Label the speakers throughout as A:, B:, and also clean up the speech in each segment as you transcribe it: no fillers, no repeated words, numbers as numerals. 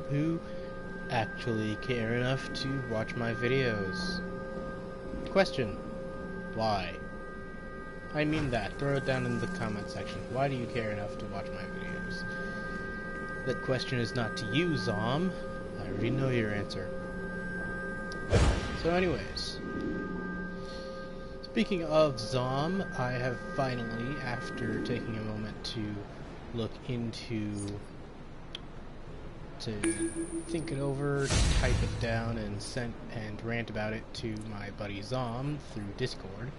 A: who actually care enough to watch my videos. Question: why? I mean that. Throw it down in the comment section. Why do you care enough to watch my videos? That question is not to you, Zom. I already know your answer. So anyways, speaking of Zom, I have finally, after taking a moment to look into, to think it over, type it down, and rant about it to my buddy Zom through Discord,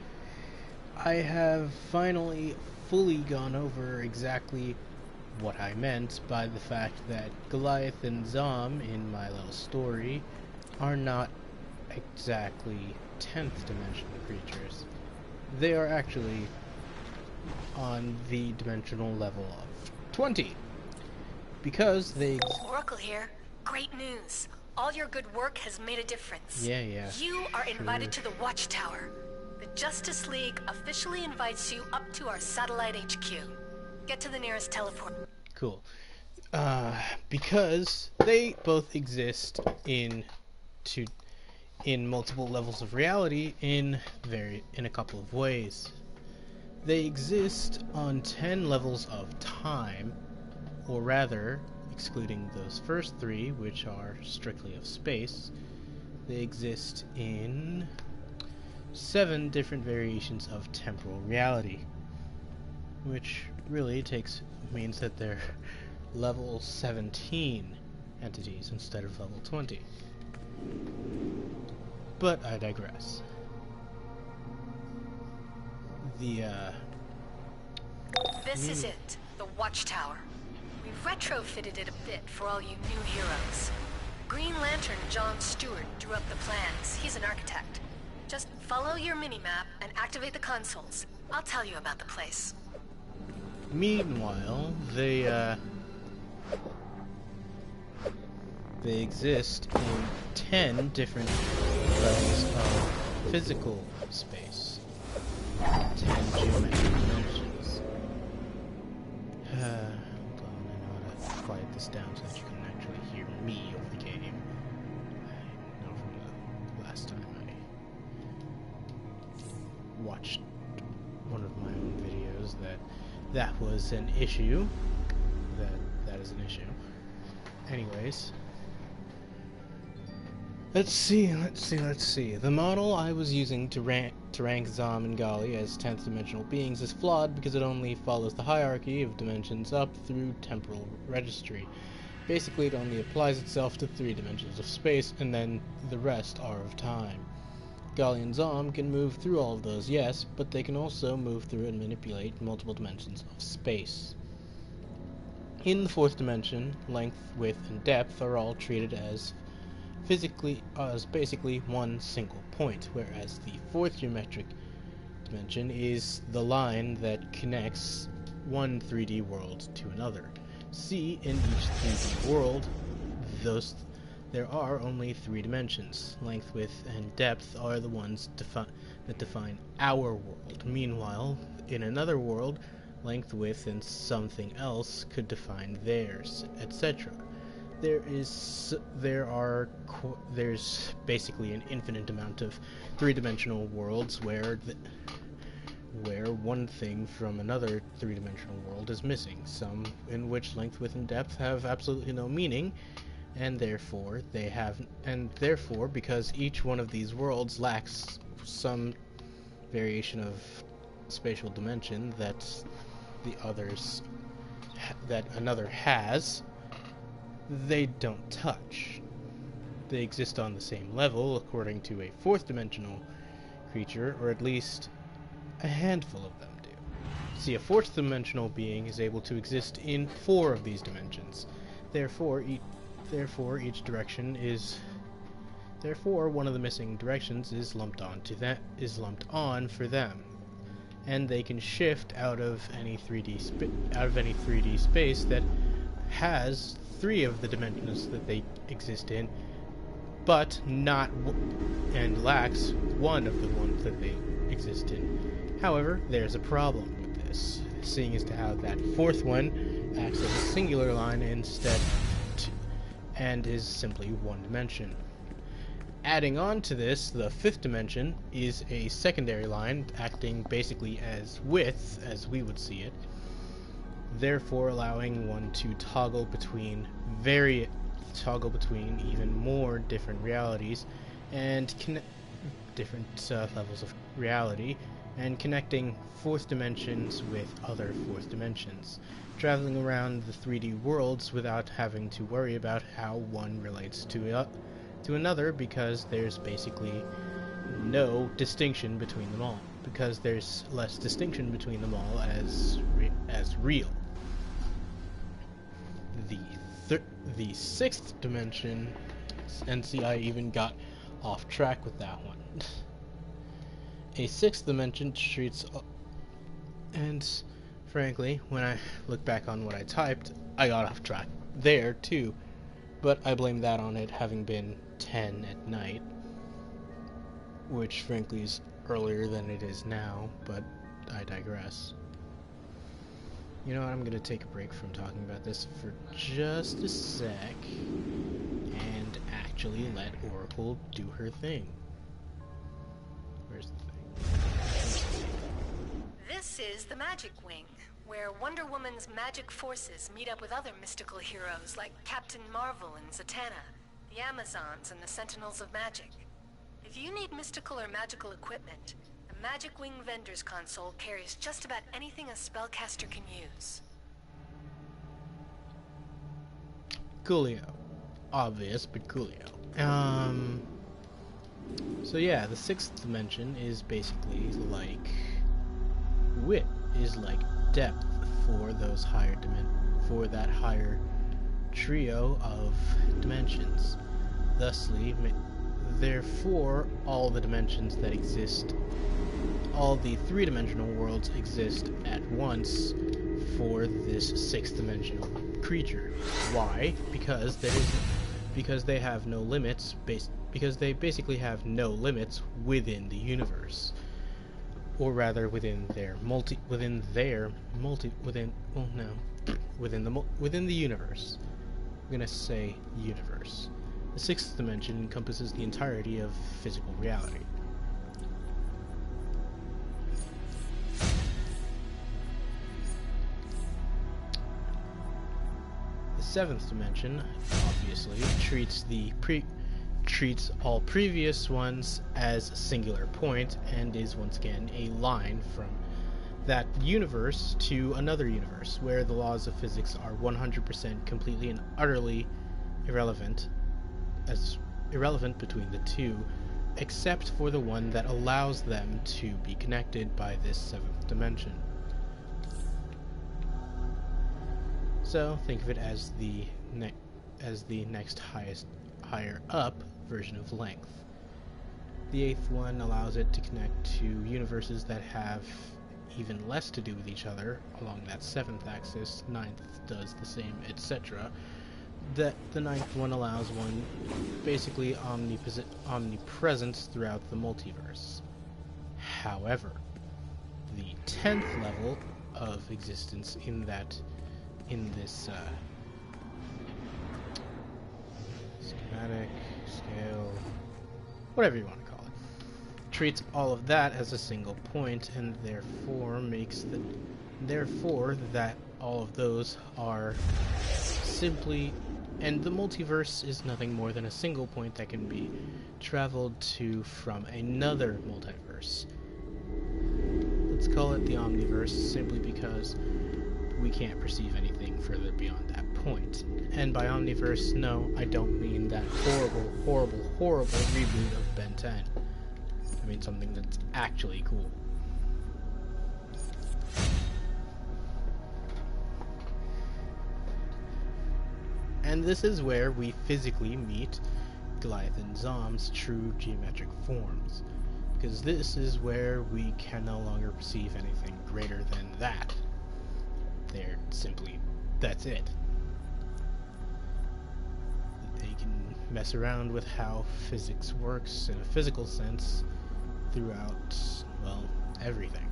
A: I have finally fully gone over exactly what I meant by the fact that Goliath and Zom in my little story are not exactly 10th dimensional creatures. They are actually on the dimensional level of 20. Because they...
B: Oracle here. Great news. All your good work has made a difference.
A: Yeah.
B: You are invited to the Watchtower. The Justice League officially invites you up to our satellite HQ. Get to the nearest teleport.
A: Cool. Because they both exist in multiple levels of reality in a couple of ways. They exist on 10 levels of time, or rather, excluding those first 3, which are strictly of space. They exist in 7 different variations of temporal reality, which really means that they're level 17 entities instead of level 20. But I digress.
B: This is it, the Watchtower. We retrofitted it a bit for all you new heroes. Green Lantern John Stewart drew up the plans. He's an architect. Just follow your mini-map and activate the consoles. I'll tell you about the place.
A: Meanwhile, they exist in 10 different levels of physical space. 10 geometric dimensions. Hold on, I know how to quiet this down so that you can actually hear me over the game. I know from the last time I watched one of my own videos that was an issue. That is an issue. Anyways, let's see. The model I was using to rank Zom and Gali as 10th dimensional beings is flawed because it only follows the hierarchy of dimensions up through temporal registry. Basically, it only applies itself to 3 dimensions of space, and then the rest are of time. Gali and Zom can move through all of those, yes, but they can also move through and manipulate multiple dimensions of space. In the 4th dimension, length, width, and depth are all treated as basically one single point, whereas the 4th geometric dimension is the line that connects one 3D world to another. See, in each 3D world, there are only 3 dimensions. Length, width, and depth are the ones that define our world. Meanwhile, in another world, length, width, and something else could define theirs, etc. There's basically an infinite amount of 3-dimensional worlds where one thing from another 3-dimensional world is missing, some in which length, width, and depth have absolutely no meaning, and therefore because each one of these worlds lacks some variation of spatial dimension that another has, they don't touch. They exist on the same level according to a 4th dimensional creature, or at least a handful of them do. See, a 4th dimensional being is able to exist in 4 of these dimensions. Therefore, one of the missing directions is lumped on for them, and they can shift out of any 3D space that has 3 of the dimensions that they exist in, but lacks 1 of the ones that they exist in. However, there's a problem with this, seeing as to how that 4th one acts as a singular line and is simply one dimension. Adding on to this, the fifth dimension is a secondary line acting basically as width, as we would see it, therefore allowing one to toggle between even more different realities and different levels of reality, and connecting fourth dimensions with other fourth dimensions, traveling around the 3D worlds without having to worry about how one relates to another, because there's basically no distinction between them all, because there's less distinction between them all as real. The sixth dimension, and see, I even got off track with that one. A sixth dimension treats, and frankly, when I look back on what I typed, I got off track there too, but I blame that on it having been 10 at night, which frankly is earlier than it is now, but I digress. You know what, I'm gonna take a break from talking about this for just a sec and actually let Oracle do her thing. Where's the thing?
B: This is the Magic Wing, where Wonder Woman's magic forces meet up with other mystical heroes like Captain Marvel and Zatanna, the Amazons, and the Sentinels of Magic. If you need mystical or magical equipment, the Magic Wing Vendor's Console carries just about anything a spellcaster can use.
A: Coolio. Obvious, but coolio. So yeah, the sixth dimension is basically like width, is like depth for those for that higher trio of dimensions. Thusly, therefore, all the dimensions that exist, all the three-dimensional worlds exist at once for this sixth-dimensional creature. Why? Because they have no limits. Because they basically have no limits within the universe, or rather within the universe. I'm gonna say universe. The sixth dimension encompasses the entirety of physical reality. The seventh dimension, obviously, treats all previous ones as a singular point, and is once again a line from that universe to another universe, where the laws of physics are 100% completely and utterly irrelevant between the two, except for the one that allows them to be connected by this seventh dimension. So think of it as the next higher up version of length. The eighth one allows it to connect to universes that have even less to do with each other along that seventh axis. Ninth does the same, etc. The ninth one allows one basically omnipresence throughout the multiverse. However, the 10th level of existence in this schematic, scale, whatever you want to call it, treats all of that as a single point, and therefore that all of those are simply, and the multiverse is nothing more than a single point that can be traveled to from another multiverse. Let's call it the Omniverse, simply because we can't perceive anything further beyond that point. And by Omniverse, no, I don't mean that horrible reboot of Ben 10. I mean something that's actually cool. And this is where we physically meet Goliath and Zom's true geometric forms, because this is where we can no longer perceive anything greater than that. They're simply, that's it. They can mess around with how physics works in a physical sense throughout, well, everything.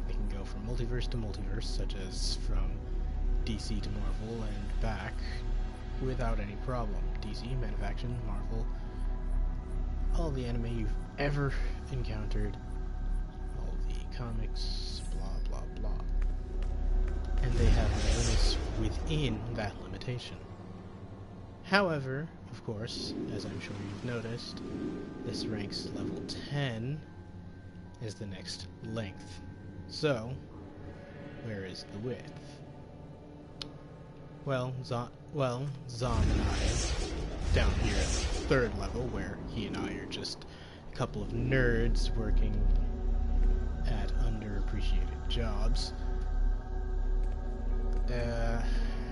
A: They can go from multiverse to multiverse, such as from DC to Marvel and back, without any problem. DC, Manufactured, Marvel, all the anime you've ever encountered, all the comics, blah blah blah. And they have limits within that limitation. However, of course, as I'm sure you've noticed, this ranks level 10 is the next length. So, where is the width? Well, Zom and I, down here at the 3rd level, where he and I are just a couple of nerds working at underappreciated jobs,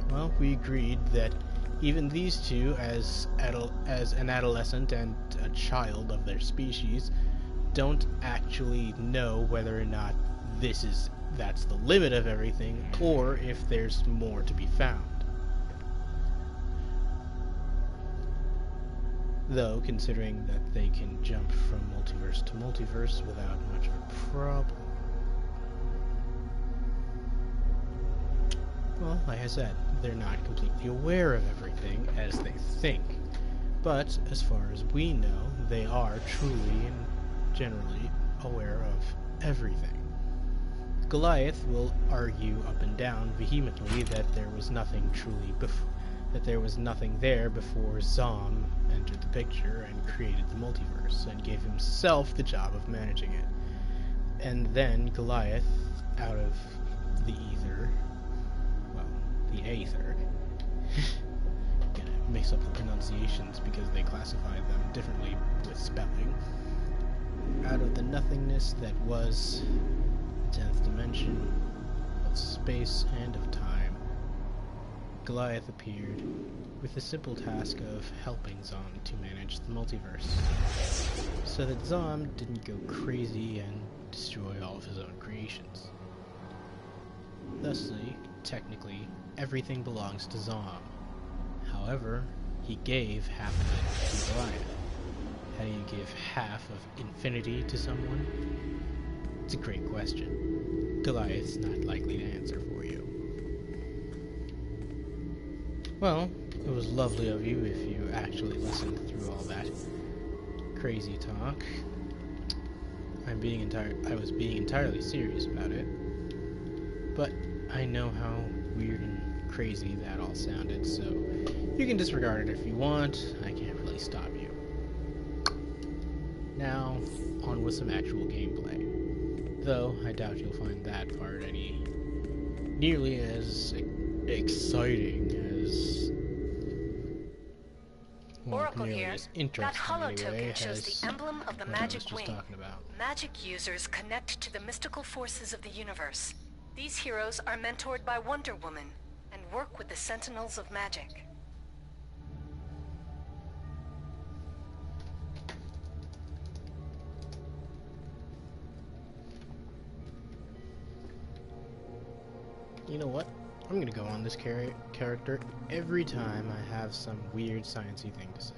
A: well, we agreed that even these two, as an adolescent and a child of their species, don't actually know whether or not that's the limit of everything, or if there's more to be found. Though, considering that they can jump from multiverse to multiverse without much of a problem. Well, like I said, they're not completely aware of everything as they think. But, as far as we know, they are truly and generally aware of everything. Goliath will argue up and down vehemently that there was nothing there before Zom entered the picture and created the multiverse and gave himself the job of managing it. And then Goliath, out of the ether, the aether. Gonna mix up the pronunciations because they classified them differently with spelling. Out of the nothingness that was the 10th dimension of space and of time, Goliath appeared with the simple task of helping Zom to manage the multiverse, so that Zom didn't go crazy and destroy all of his own creations. Thusly, technically, everything belongs to Zom. However, he gave half of it to Goliath. How do you give half of infinity to someone? It's a great question. Goliath's not likely to answer for you. Well, it was lovely of you if you actually listened through all that crazy talk. I was being entirely serious about it. But I know how weird and crazy that all sounded, so you can disregard it if you want. I can't really stop you. Now, on with some actual gameplay. Though, I doubt you'll find that part nearly as exciting as... well,
B: Oracle
A: nearly
B: here.
A: as interesting
B: That hollow
A: anyway,
B: token shows the emblem of the
A: what I was
B: magic
A: just
B: wing.
A: talking about.
B: Magic users connect to the mystical forces of the universe. These heroes are mentored by Wonder Woman and work with the Sentinels of Magic.
A: You know what? I'm gonna go on this character every time I have some weird sciencey thing to say.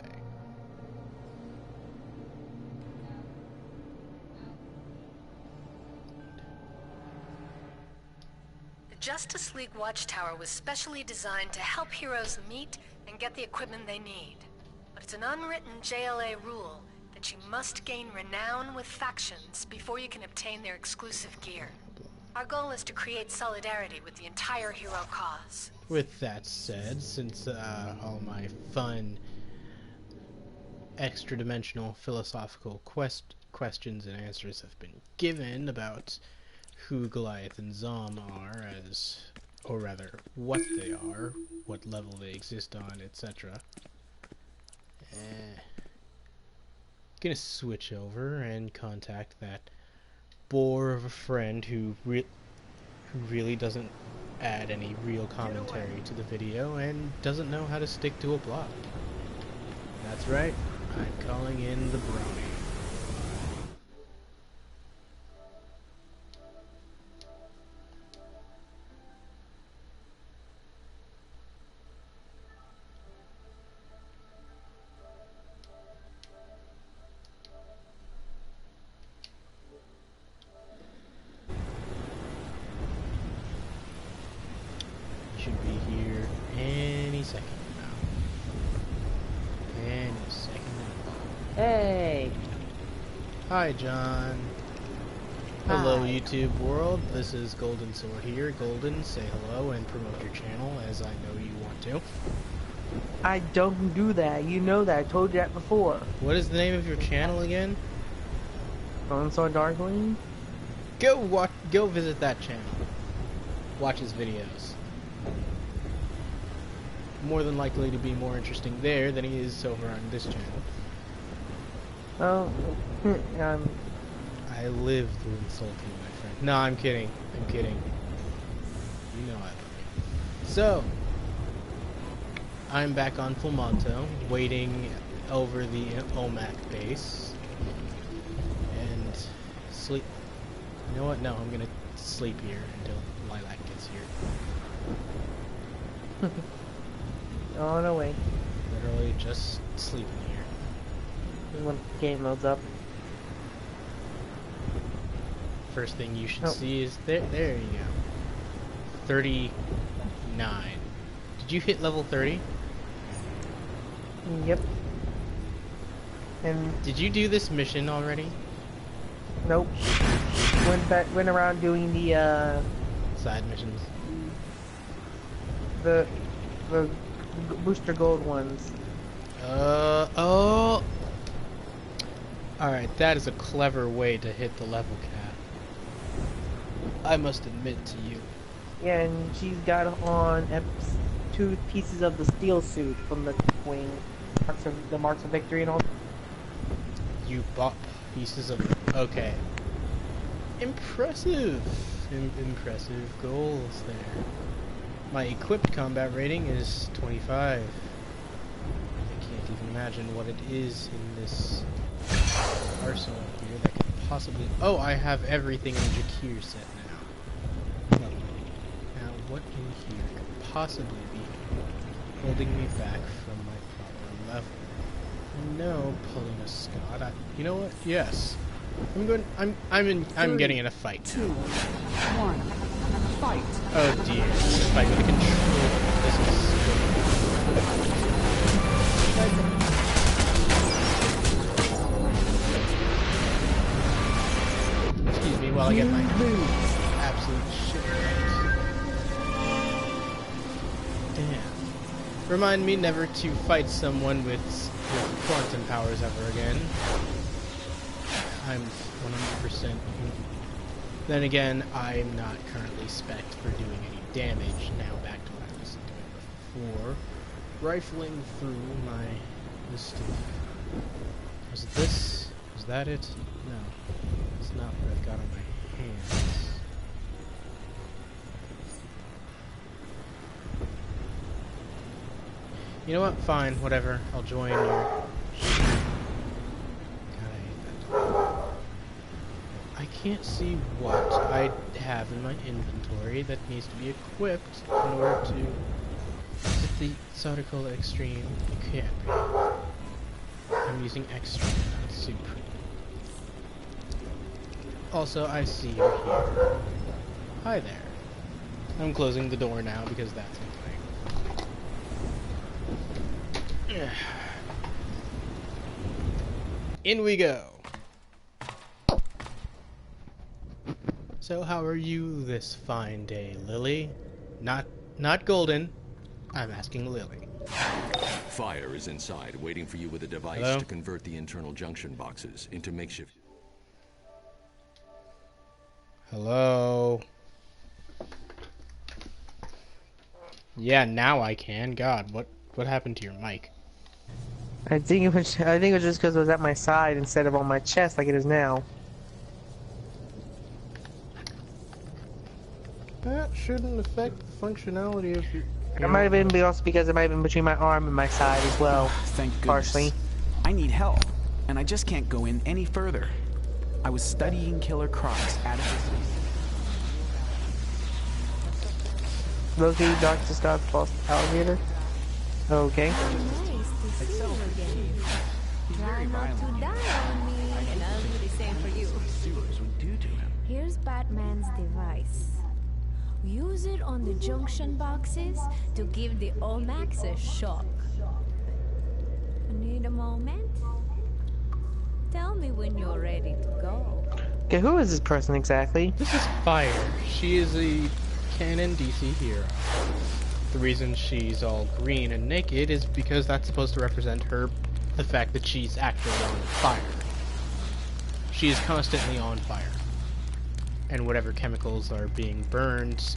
B: The Justice League Watchtower was specially designed to help heroes meet and get the equipment they need. But it's an unwritten JLA rule that you must gain renown with factions before you can obtain their exclusive gear. Our goal is to create solidarity with the entire hero cause.
A: With that said, since all my fun, extra-dimensional philosophical questions and answers have been given about who Goliath and Zom are, or rather, what they are, what level they exist on, etc. Gonna switch over and contact that bore of a friend who really doesn't add any real commentary to the video and doesn't know how to stick to a plot. That's right, I'm calling in the brony. Should be here any second now.
C: Hey.
A: Hi, John. Hello,
C: Hi.
A: YouTube world. This is Golden Sword here. Golden, say hello and promote your channel, as I know you want to.
C: I don't do that. You know that. I told you that before.
A: What is the name of your channel again?
C: Golden Sword Darkling?
A: Go visit that channel. Watch his videos. More than likely to be more interesting there than he is over on this channel.
C: Oh,
A: I live to insult you, my friend. No, I'm kidding. I'm kidding. You know I love you. So, I'm back on Fulmonto, waiting over the OMAC base. And sleep. You know what? No, I'm gonna sleep here until Lilac gets here.
C: on the way.
A: Literally just sleeping here.
C: When the game loads up.
A: First thing you should see is there you go. 39. Did you hit level 30?
C: Yep. And
A: Did you do this mission already?
C: nope. Went around doing the
A: Side missions.
C: the booster gold ones.
A: Oh. Alright, that is a clever way to hit the level cap. I must admit to you.
C: Yeah, and she's got on 2 pieces of the steel suit from the wing. The marks of victory and all.
A: You bought pieces of... Okay. Impressive. Impressive goals there. My equipped combat rating is 25. I can't even imagine what it is in this arsenal here that could possibly... Oh, I have everything in Jakir set now. Lovely. Now, what in here could possibly be holding me back from my proper level? No, pulling a Scott. You know what? Yes. I'm getting in a fight.
D: 2, 1, fight.
A: Oh dear, this is a fight with a control. This is... Excuse me while I get my absolute shit right. Damn. Remind me never to fight someone with quantum powers ever again. I'm 100%. Then again, I'm not currently spec'd for doing any damage. Now back to what I was doing before. Rifling through my list of... Was it this? Was that it? No. It's not what I've got on my hands. You know what? Fine. Whatever. I'll join your... I can't see what I have in my inventory that needs to be equipped in order to hit the Sauticola Extreme. It can't be. I'm using Extreme, not Supreme. Also, I see you're here. Hi there. I'm closing the door now because that's annoying. In we go. So how are you this fine day, Lily? Not Golden. I'm asking Lily.
E: Fire is inside, waiting for you with a device
A: Hello?
E: to convert the internal junction boxes into makeshift.
A: Hello? Yeah, now I can. God, what happened to your mic?
C: I think it was just because it was at my side instead of on my chest like it is now.
A: That shouldn't affect the functionality of your...
C: It might have been also because it might have been between my arm and my side as well.
D: Thank goodness.
C: Partially.
D: I need help, and I just can't go in any further. I was studying killer crocs at a distance.
C: Located Dr. Scott's lost alligator. Okay.
F: Nice to see you again. Try not to die on me, and I'll do the same for you.
D: Sewers would do to him.
F: Here's Batman's device. Use it on the junction boxes to give the Omax a shock. Need a moment? me when you're ready to go.
C: Okay, who is this person exactly?
A: This is Fire. She is a canon DC hero. The reason she's all green and naked is because that's supposed to represent the fact that she's actually on fire. She is constantly on fire. And whatever chemicals are being burned,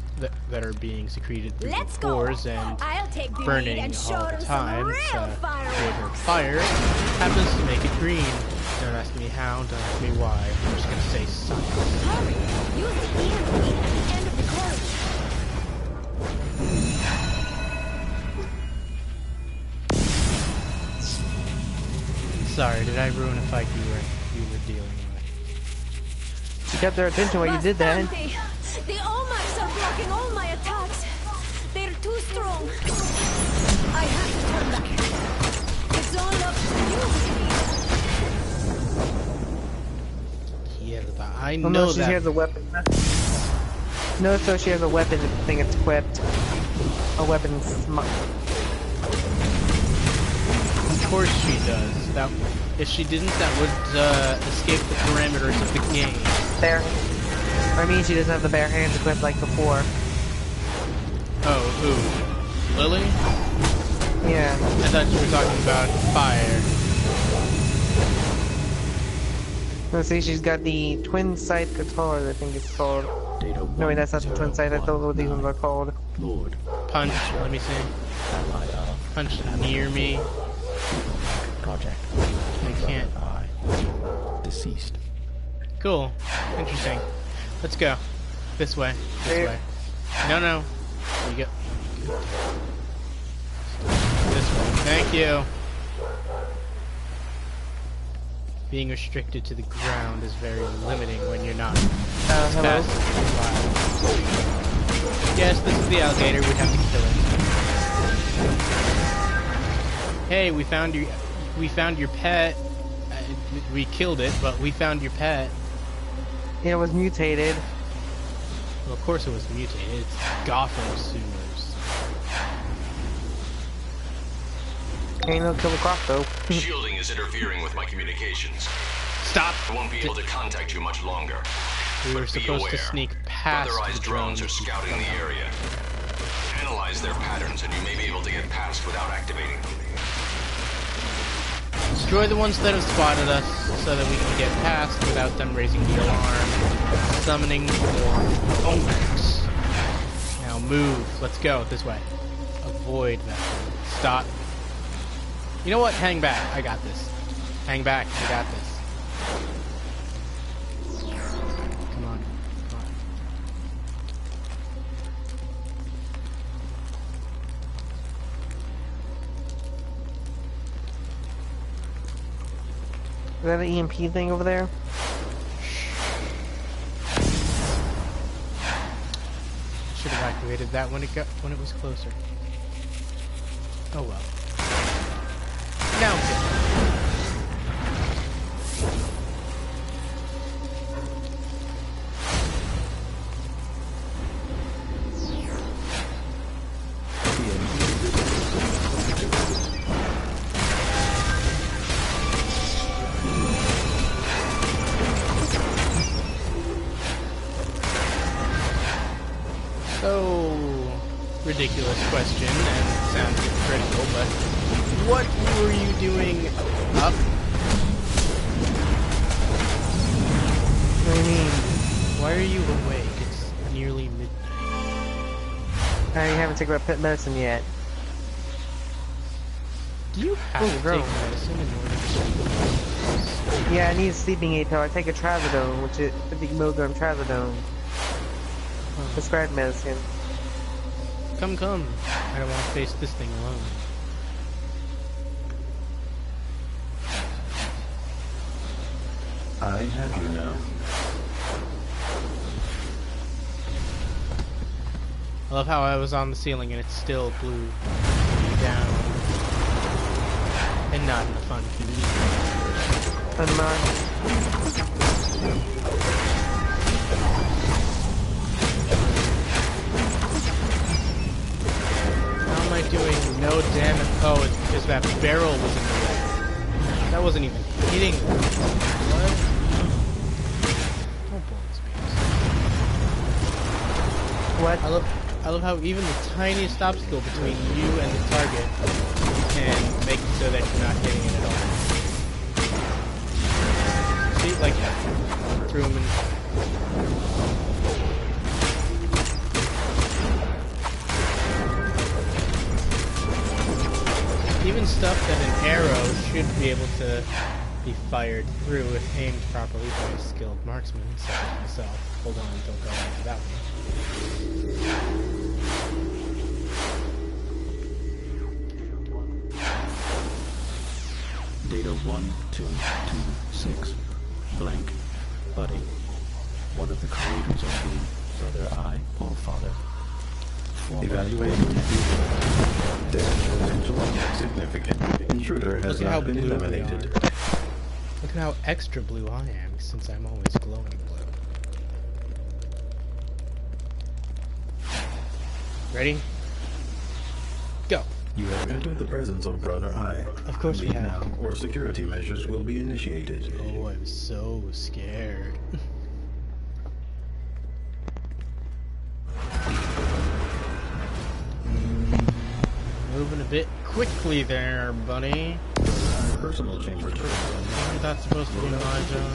A: that are being secreted through
F: Let's
A: the
F: go.
A: pores and
F: I'll take the lead
A: burning
F: and show
A: all
F: them
A: the
F: some
A: time,
F: real
A: give her
F: fireworks.
A: fire, happens to make it green. Don't ask me how, don't ask me why. I'm just gonna say science.
F: Hurry! Use the EMP at the end of the corridor.
A: Sorry, did I ruin a fight you were dealing with?
C: You got their attention while you did that.
F: Bastante. The All-Mics are blocking all my attacks. They're too strong. I have to turn back. It's all up to you,
A: Yeah, I
C: Oh,
A: know
C: no, she
A: that.
C: has a weapon. No, so she has a weapon thing it's equipped. A weapon
A: Of course she does. If she didn't, that would escape the parameters of the game.
C: Bare. I mean, she doesn't have the bare hands equipped like before.
A: Oh, who? Lily?
C: Yeah.
A: I thought you were talking about Fire.
C: Let's see, she's got the twin sight guitar, I think it's called. No, wait, that's not the twin sight. I don't know what these ones are called.
E: Lord,
A: Punch, let me see. Punch near me.
E: project.
A: I can't.
E: Deceased.
A: Cool. Interesting. Let's go. This way. This way. No. There you go. This way. Thank you. Being restricted to the ground is very limiting when you're not
C: Hello?
A: fast and wild. Yes, this is the alligator. We'd have to kill it. Hey, we found your pet. We killed it, but we found your pet.
C: Yeah, it was mutated.
A: Well, of course it was mutated. It's Gotham sewers.
C: Ain't no killer croc though.
E: Shielding is interfering with my communications.
A: Stop!
E: I won't be able to contact you much longer.
A: We were
E: But be
A: supposed to
E: aware.
A: sneak past
E: Weatherized
A: the
E: drones are
A: drones.
E: scouting the area. Analyze their patterns and you may be able to get past without activating them.
A: Destroy the ones that have spotted us so that we can get past without them raising the alarm. Summoning more Omax. Now move. Let's go. This way. Avoid that. Stop. You know what? Hang back. I got this. Hang back. I got this. Come on. Come on.
C: Is that an EMP thing over there?
A: Should have activated that when it was closer. Oh well. Now so ridiculous question and sounds critical, but what were you doing up?
C: What do you mean?
A: Why are you awake? It's nearly midnight.
C: You haven't taken my pet medicine yet.
A: Do you have
C: Oh,
A: to
C: bro.
A: take medicine in order to sleep?
C: Yeah, I need a sleeping aid till I take a trazodone, which is 50 milligram trazodone. Prescribed medicine.
A: Come. I don't want to face this thing alone.
E: I have you now.
A: I love how I was on the ceiling and it still blew me down. And not in a fun, convenient way.
C: I'm not.
A: How am I doing no damage? Oh, it's because that barrel was in the way. That wasn't even hitting them. What? Don't pull this piece.
C: What?
A: I love how even the tiniest obstacle between you and the target can make it so that you're not hitting it at all. See, like that. Threw him in. Even stuff that an arrow should be able to be fired through if aimed properly by a skilled marksman, such as myself. Hold on, don't go into that one.
G: Data 1226. Blank. Buddy. One of the creators of the Brother Eye, Allfather. Evaluating potential significant. Intruder has
A: Look at how
G: not been
A: blue we
G: eliminated.
A: Look at how extra blue I am, since I'm always glowing blue. Ready? Go!
G: You have entered the presence of Brother Eye.
A: Of course we
G: Leave
A: have.
G: now, or security measures will be initiated.
A: Oh, I'm so scared. Moving a bit quickly there, buddy.
G: Personal chamber turret.
A: Isn't that supposed to be my job?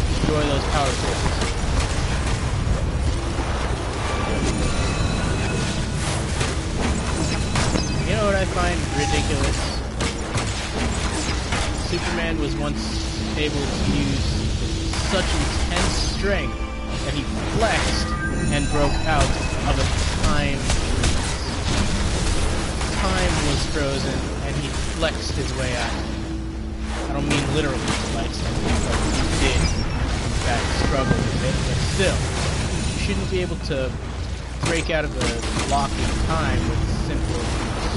A: Destroy those power sources. You know what I find ridiculous? Superman was once able to use such intense strength that he flexed and broke out of a time. Time was frozen and he flexed his way out. I don't mean literally flex, I mean like he did in fact struggle with it, but still, you shouldn't be able to break out of a block in time with simple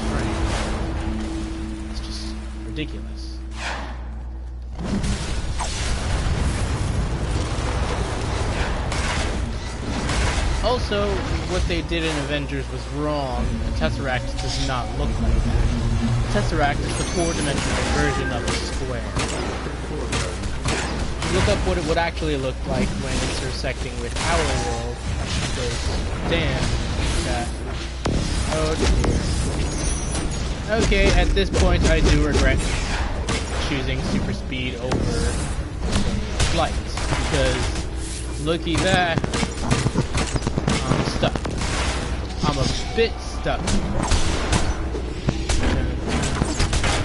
A: strength. It's just ridiculous. Also, what they did in Avengers was wrong. The Tesseract does not look like that. The Tesseract is the four-dimensional version of a square. Look up what it would actually look like when intersecting with our world. Because, damn, that. Oh dear. Okay, at this point I do regret choosing super speed over flight. Because, looky that. I'm stuck. I'm a bit stuck.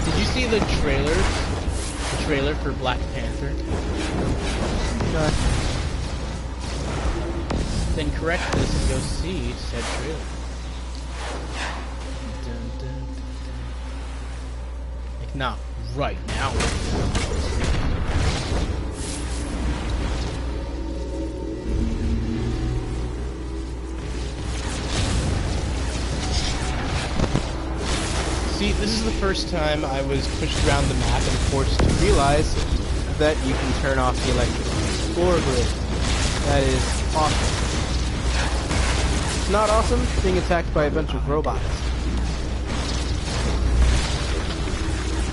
A: Did you see the trailer? The trailer for Black Panther?
C: No.
A: Then correct this and go see said trailer. Dun, dun, dun, dun. Like, not right now. See, this is the first time I was pushed around the map and forced to realize that you can turn off the electric floor grid. That is awesome. It's not awesome being attacked by a bunch of robots.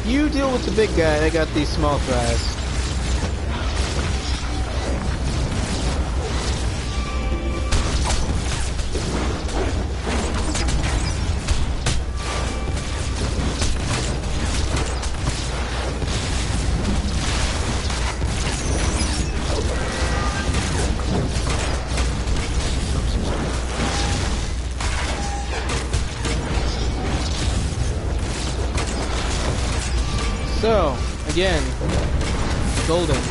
A: You deal with the big guy, I got these small fries. So, again, Golden.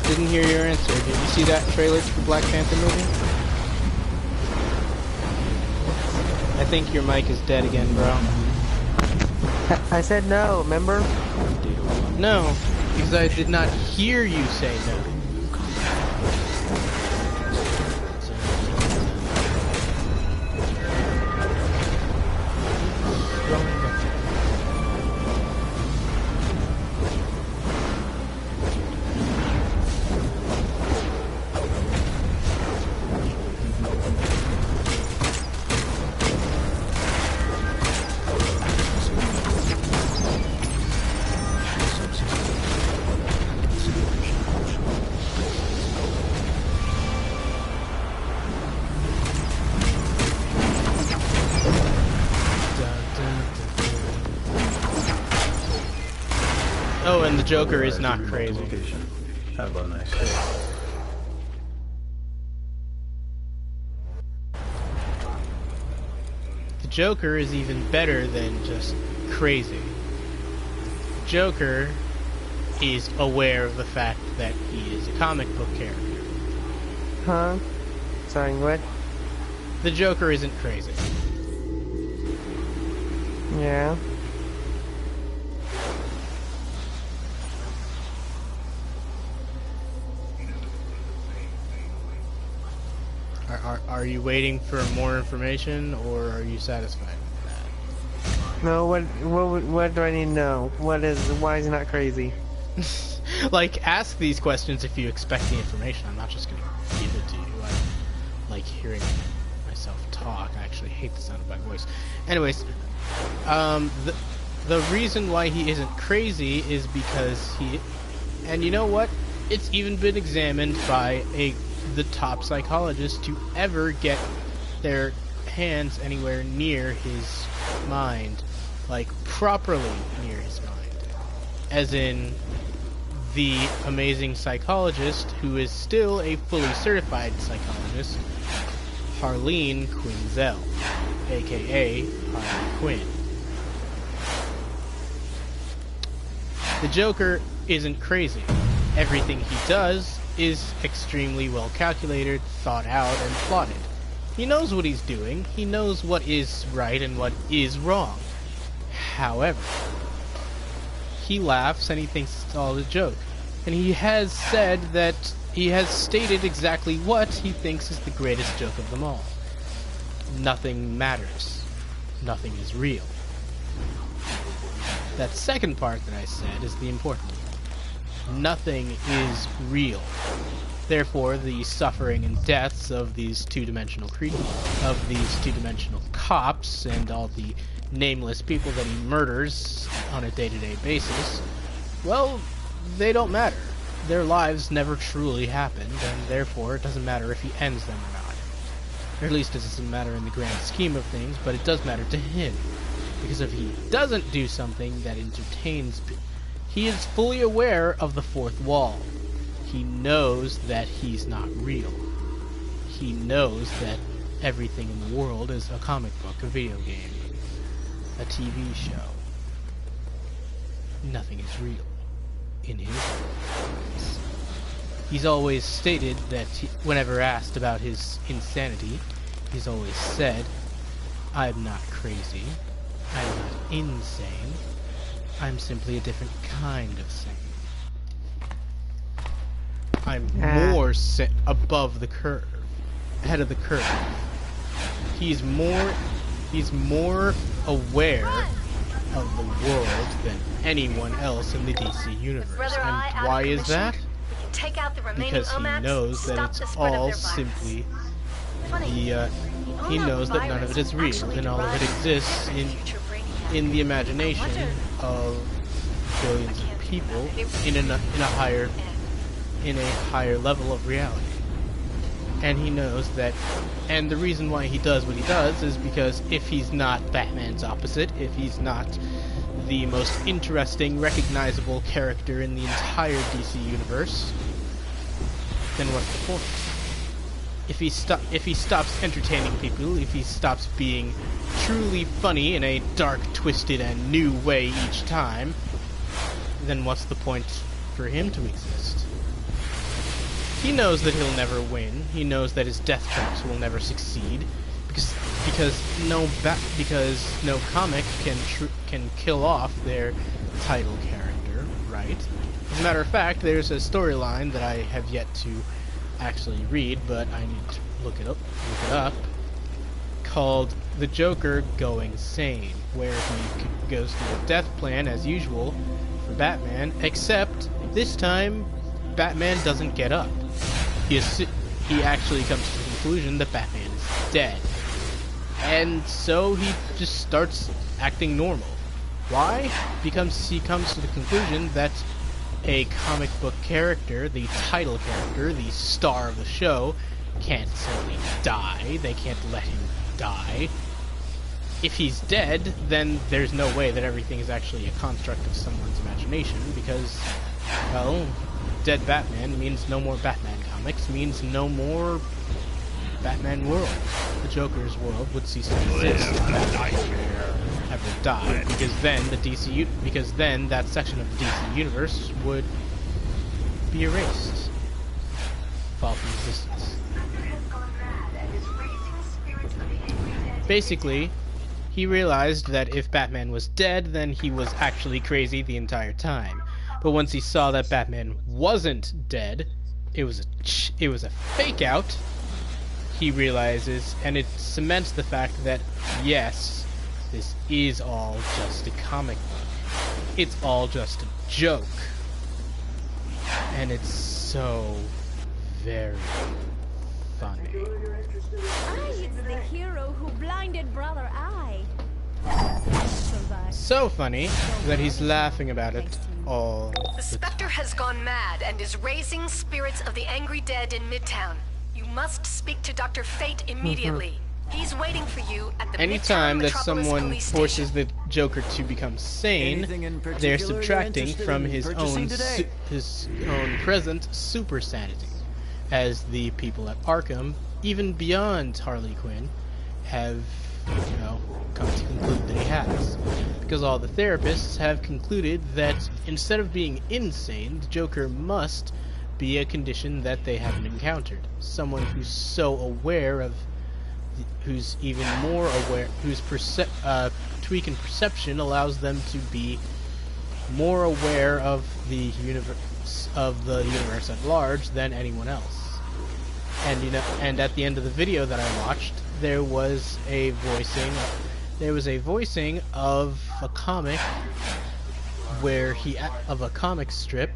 A: Didn't hear your answer. Did you see that trailer to the Black Panther movie? I think your mic is dead again, bro.
C: I said no, remember?
A: No, because I did not hear you say no. Oh, and the Joker is not
G: Remote
A: crazy.
G: location. Have a nice day.
A: The Joker is even better than just crazy. Joker is aware of the fact that he is a comic book character.
C: Huh? Sorry, what?
A: The Joker isn't crazy.
C: Yeah.
A: Are you waiting for more information, or are you satisfied with
C: No, what do I need to know? Why is he not crazy?
A: that? Like, ask these questions if you expect the information. I'm not just gonna give it to you. I like hearing myself talk. I actually hate the sound of my voice. Anyways, the reason why he isn't crazy is because and you know what? It's even been examined by the top psychologist to ever get their hands anywhere near his mind, like properly near his mind, as in the amazing psychologist who is still a fully certified psychologist, Harleen Quinzel, aka Harley Quinn. The Joker isn't crazy. Everything he does is extremely well calculated, thought out, and plotted. He knows what he's doing. He knows what is right and what is wrong. However, he laughs and he thinks it's all a joke. And he has said that he has stated exactly what he thinks is the greatest joke of them all. Nothing matters. Nothing is real. That second part that I said is the important one. Nothing is real. Therefore, the suffering and deaths of these two-dimensional creatures, of these two-dimensional cops, and all the nameless people that he murders on a day-to-day basis, well, they don't matter. Their lives never truly happened, and therefore it doesn't matter if he ends them or not. Or at least it doesn't matter in the grand scheme of things, but it does matter to him. Because if he doesn't do something that entertains people, he is fully aware of the fourth wall. He knows that he's not real. He knows that everything in the world is a comic book, a video game, a TV show. Nothing is real in his eyes. He's always stated that whenever asked about his insanity, he's always said, "I'm not crazy. I'm not insane. I'm simply a different kind of sane. I'm more above the curve, ahead of the curve." He's more aware of the world than anyone else in the DC universe. And why is that? Because he knows that it's all simply he knows that none of it is real, and all of it exists in the imagination of billions of people in a higher level of reality. And he knows that, and the reason why he does what he does is because if he's not Batman's opposite, if he's not the most interesting, recognizable character in the entire DC universe, then what's the point? If he stops entertaining people, if he stops being truly funny in a dark, twisted, and new way each time, then what's the point for him to exist? He knows that he'll never win. He knows that his death traps will never succeed, because no comic can kill off their title character, right? As a matter of fact, there's a storyline that I have yet to actually read, but I need to look it up, called The Joker Going Sane, where he goes through a death plan as usual for Batman, except this time Batman doesn't get up. He actually comes to the conclusion that Batman is dead. And so he just starts acting normal. Why? Because he comes to the conclusion that a comic book character, the title character, the star of the show, can't simply die. They can't let him die. if he's dead, then there's no way that everything is actually a construct of someone's imagination, because, well, dead Batman means no more Batman comics, means no more Batman world. The Joker's world would cease to exist if Batman ever died, because then that section of the DC universe would be erased, fall from existence. Basically, he realized that if Batman was dead, then he was actually crazy the entire time. But once he saw that Batman wasn't dead, it was a fake out. He realizes, and it cements the fact that yes, this is all just a comic book. It's all just a joke. And it's so very funny.
F: It's the hero who blinded Brother Eye.
A: So funny that he's laughing about it all
B: The Spectre has gone mad and is raising spirits of the angry dead in Midtown. You must speak to Dr. Fate immediately. He's waiting for you at the
A: Anytime
B: Midtown
A: that
B: Metropolis
A: someone
B: Police
A: forces
B: Station.
A: the Joker to become sane, they're subtracting from his own present super sanity, as the people at Arkham, even beyond Harley Quinn, have, come to conclude that he has. Because all the therapists have concluded that instead of being insane, the Joker must be a condition that they haven't encountered. Someone who's so aware of, who's even more aware, whose tweak in perception allows them to be more aware of the universe at large than anyone else. And and at the end of the video that I watched, there was a voicing of a comic of a comic strip,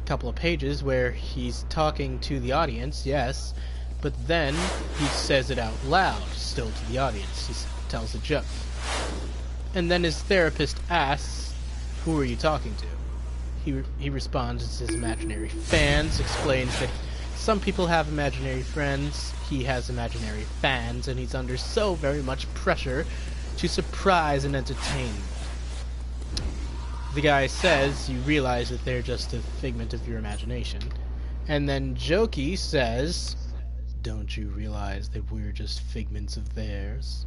A: a couple of pages where he's talking to the audience, yes, but then he says it out loud, still to the audience. He tells a joke. And then his therapist asks, "Who are you talking to?" He responds, it's his imaginary fans, explains that some people have imaginary friends, he has imaginary fans, and he's under so very much pressure to surprise and entertain them. The guy says, you realize that they're just a figment of your imagination. And then Jokey says, don't you realize that we're just figments of theirs?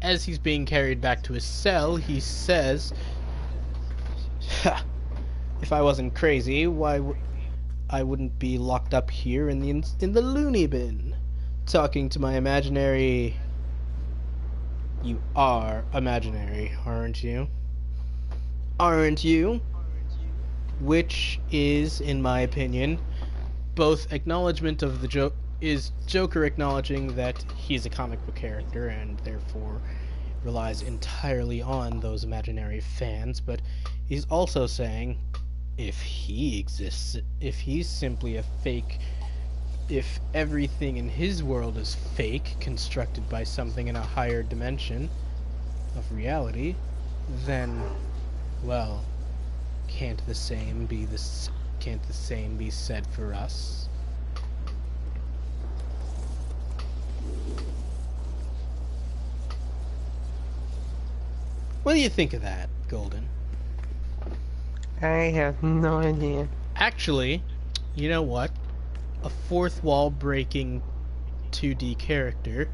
A: As he's being carried back to his cell, he says, "Ha! If I wasn't crazy, I wouldn't be locked up here in the loony bin, talking to my imaginary." You are imaginary, aren't you? Aren't you? Which is, in my opinion, both acknowledgement of the joke, is Joker acknowledging that he's a comic book character and therefore relies entirely on those imaginary fans, but he's also saying, if he exists, if he's simply a fake, if everything in his world is fake, constructed by something in a higher dimension of reality, then, well, can't the same be said for us? What do you think of that, Golden?
C: I have no idea.
A: Actually, you know what? A fourth wall breaking 2D character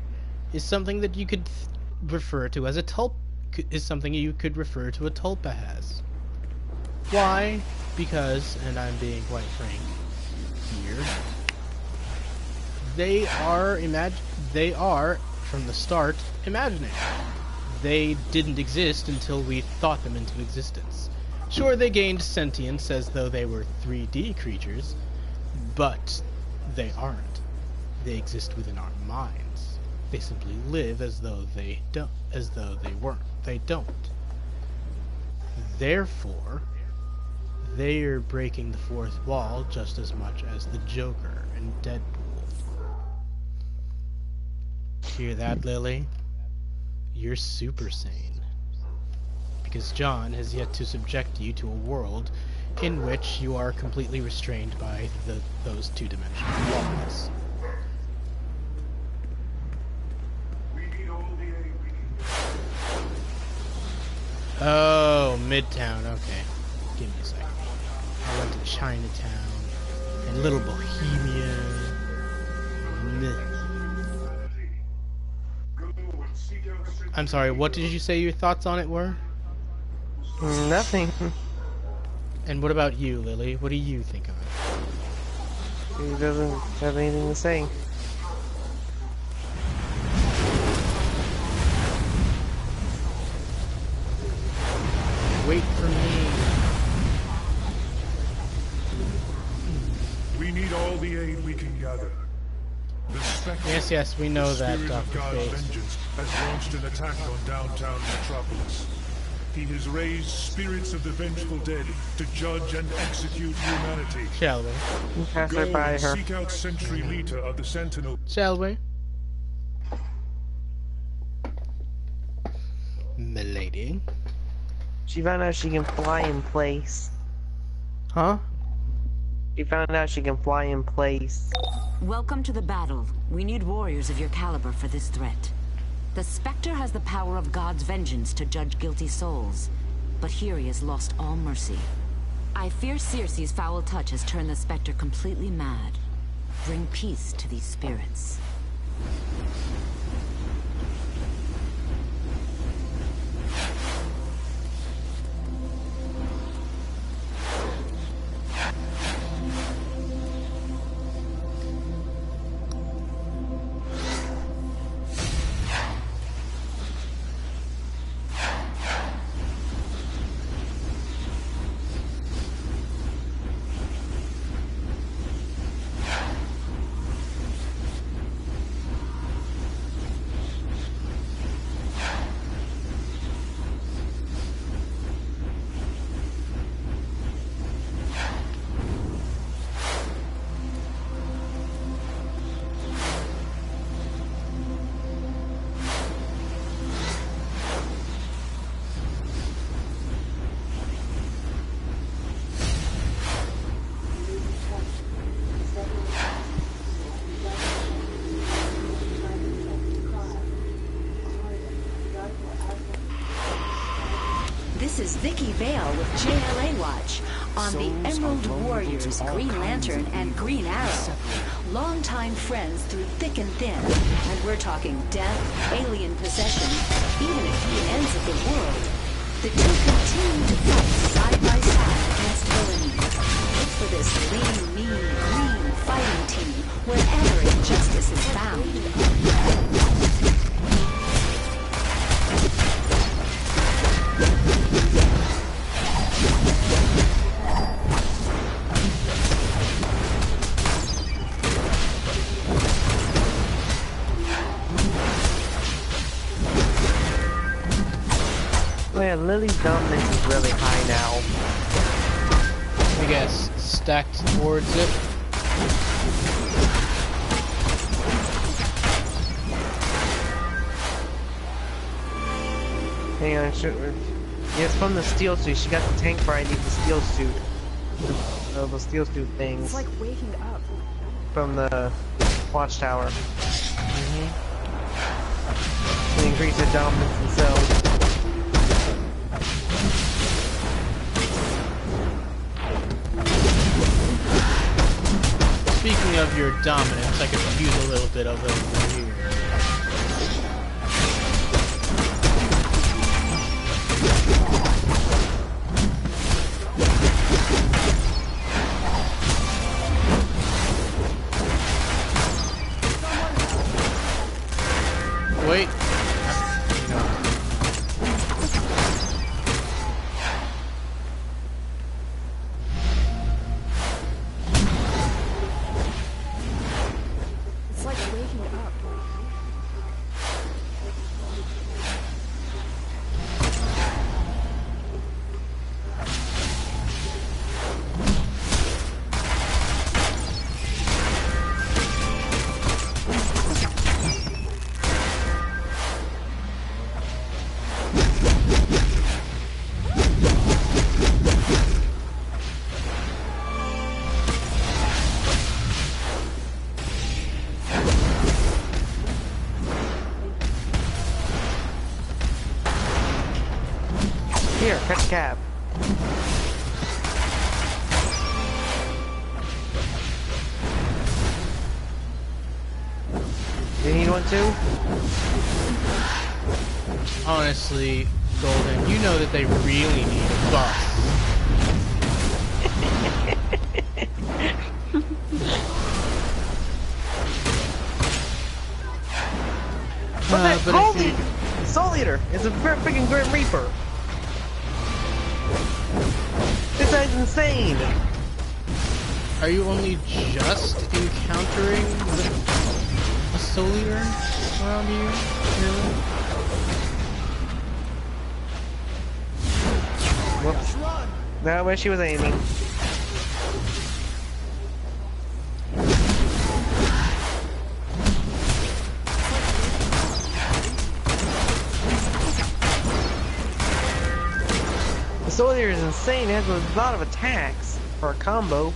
A: is something that you could refer to as a is something you could refer to a tulpa as. Why? Because, and I'm being quite frank here, they are from the start imaginary. They didn't exist until we thought them into existence. Sure, they gained sentience as though they were 3D creatures, but they aren't. They exist within our minds. They simply live as though they don't, as though they weren't. They don't. Therefore, they are breaking the fourth wall just as much as the Joker and Deadpool. Hear that, Lily? You're super sane. Because John has yet to subject you to a world in which you are completely restrained by those two-dimensional walls. Oh, Midtown. Okay. Give me a second. I went to Chinatown and Little Bohemia. I'm sorry, what did you say your thoughts on it were?
C: Nothing.
A: And what about you, Lily? What do you think of it?
C: He doesn't have anything to say.
A: Wait for me.
H: We need all the aid we can gather. The spectre,
A: Yes, we know
H: the
A: that,
H: spirit of
A: Dr.
H: God's
A: Fate.
H: vengeance, has launched an attack on downtown Metropolis. He has raised spirits of the vengeful dead to judge and execute humanity.
A: Shall we?
C: Pass
H: Go
C: right by
H: and
C: her.
H: seek out Sentry Lita of the Sentinel.
A: Shall we? Milady.
C: She found out she can fly in place.
A: Huh?
C: She found out she can fly in place.
I: Welcome to the battle. We need warriors of your caliber for this threat. The Spectre has the power of God's vengeance to judge guilty souls, but here he has lost all mercy. I fear Circe's foul touch has turned the Spectre completely mad. Bring peace to these spirits.
J: This is Vicky Vale with JLA Watch on the Emerald Warriors, Green Lantern, and Green Arrow. Longtime friends through thick and thin, and we're talking death, alien possession, even at the ends of the world. The two continue to fight side by side against villainy. Look for this lean, mean, green fighting team wherever injustice is found.
C: Oh yeah, Lily's dominance is really high now.
A: I guess stacked towards it.
C: Hang on, yeah, it's from the steel suit. She got the tank variety of the steel suit. The steel suit things.
F: It's like waking up.
C: From the watchtower. To increase her dominance and cells.
A: Speaking of your dominance, I could use a little bit of it over here. Wait.
F: It's like waking up.
C: Here, catch a cab. You need one too?
A: Honestly, Golden, you know that they really need a bus.
C: But
A: if you...
C: Soul Eater is a freaking Grim Reaper. This guy's insane.
A: Are you only just encountering a Soul Eater around you? Really?
C: Whoops. Not where she was aiming. The Soul Eater is insane. It has a lot of attacks for a combo.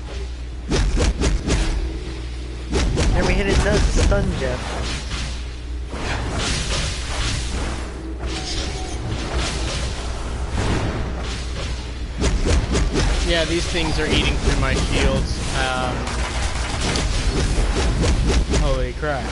C: Every hit it does is stun Jeff.
A: Yeah, these things are eating through my shields. Holy crap.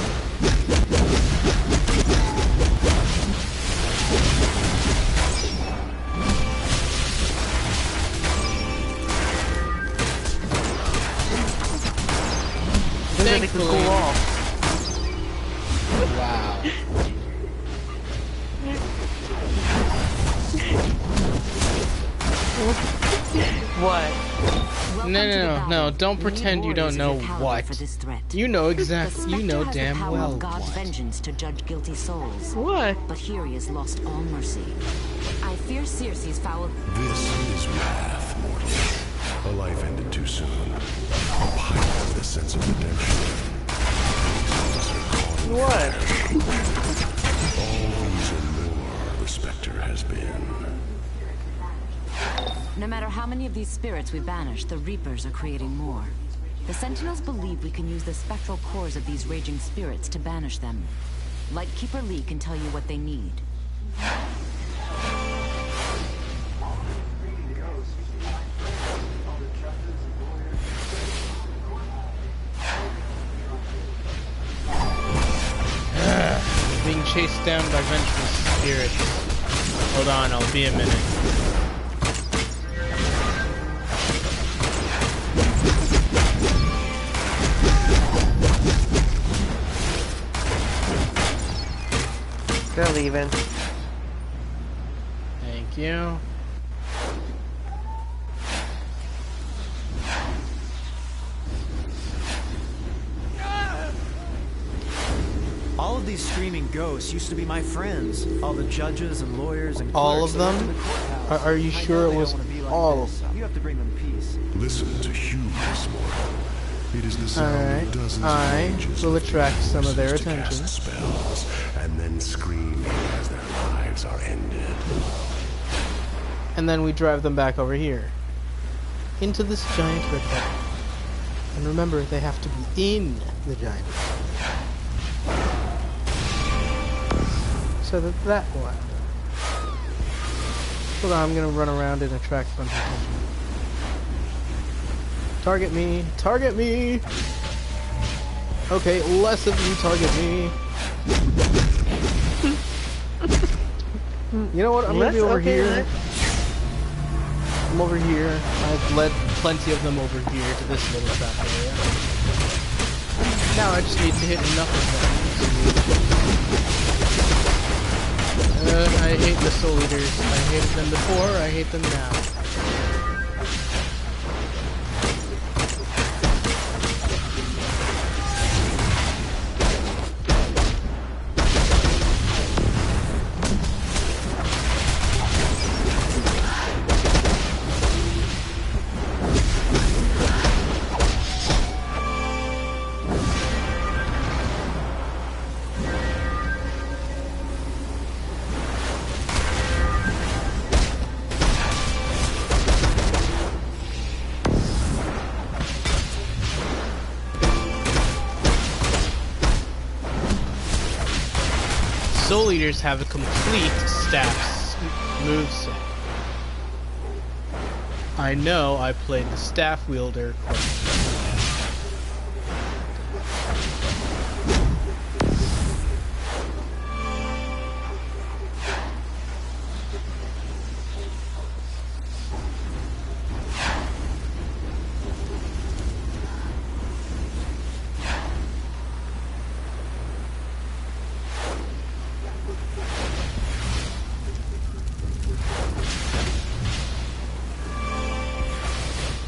C: Thankfully. Cool off.
A: Wow.
C: What?
A: No, don't pretend you don't know what. You know exactly, you know damn well
I: God's
A: what.
I: vengeance to judge guilty souls.
C: What?
I: But here he has lost all mercy. I fear Circe's foul...
K: This is wrath, mortals. A life ended too soon. A pilot with a sense of redemption.
C: What?
K: All these and more the Spectre has been.
I: No matter how many of these spirits we banish, the Reapers are creating more. The Sentinels believe we can use the spectral cores of these raging spirits to banish them. Lightkeeper Lee can tell you what they need.
A: Being chased down by vengeful spirits. Hold on, I'll be a minute.
C: They're leaving.
A: Thank you.
L: All of these screaming ghosts used to be my friends. All the judges and lawyers and
A: all of
L: clerks
A: them?
L: that worked in the courthouse.
A: Are you sure it was all of them?
L: You have to bring them peace.
K: Listen to hubris, mortal. It is the sound of dozens of
A: I
K: angels
A: will attract some of their
K: to
A: attention.
K: cast spells, and then scream as their lives are ended.
A: And then we drive them back over here. Into this giant riptide. And remember, they have to be in the giant riptide. So that one. Hold on, I'm gonna run around and attract a bunch of attention. Target me! Target me! Okay, less of you target me. You know what? I'm gonna be over here. I'm over here. I've led plenty of them over here to this little trap area. Now I just need to hit enough of them. I hate the Soul Eaters. I hated them before, I hate them now. Soul Eaters have a complete staff moveset. I know I played the staff wielder quite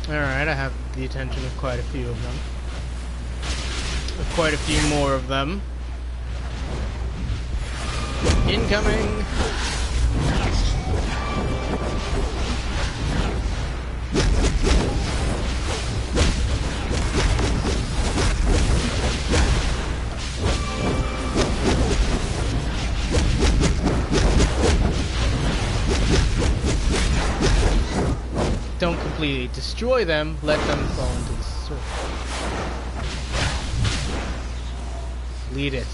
A: Alright, I have the attention of quite a few of them. Quite a few more of them. Incoming! Don't completely destroy them, let them fall into the circle. Lead it.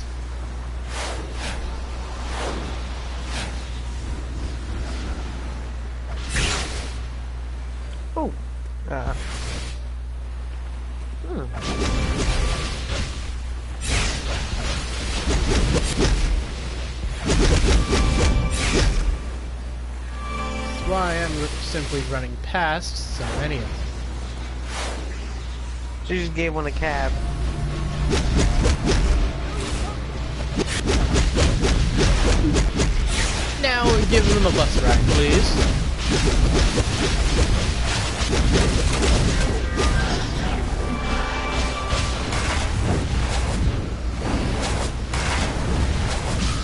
C: Oh.
A: That's why I'm simply running past so many of them.
C: She just gave one a cab.
A: Now give them a bus ride, please.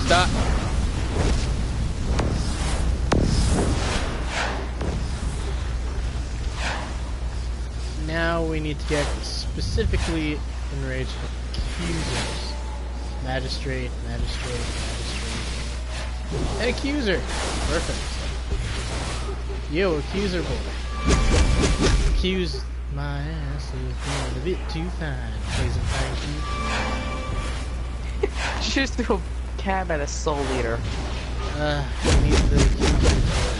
A: Stop. Now we need to get specifically enraged accusers. Magistrate, magistrate, magistrate. An accuser! Perfect. Yo, accuser boy. Accuse my ass of being a bit too fine. Please and thank you.
C: She just threw a cab at a soul leader.
A: We need the accuser.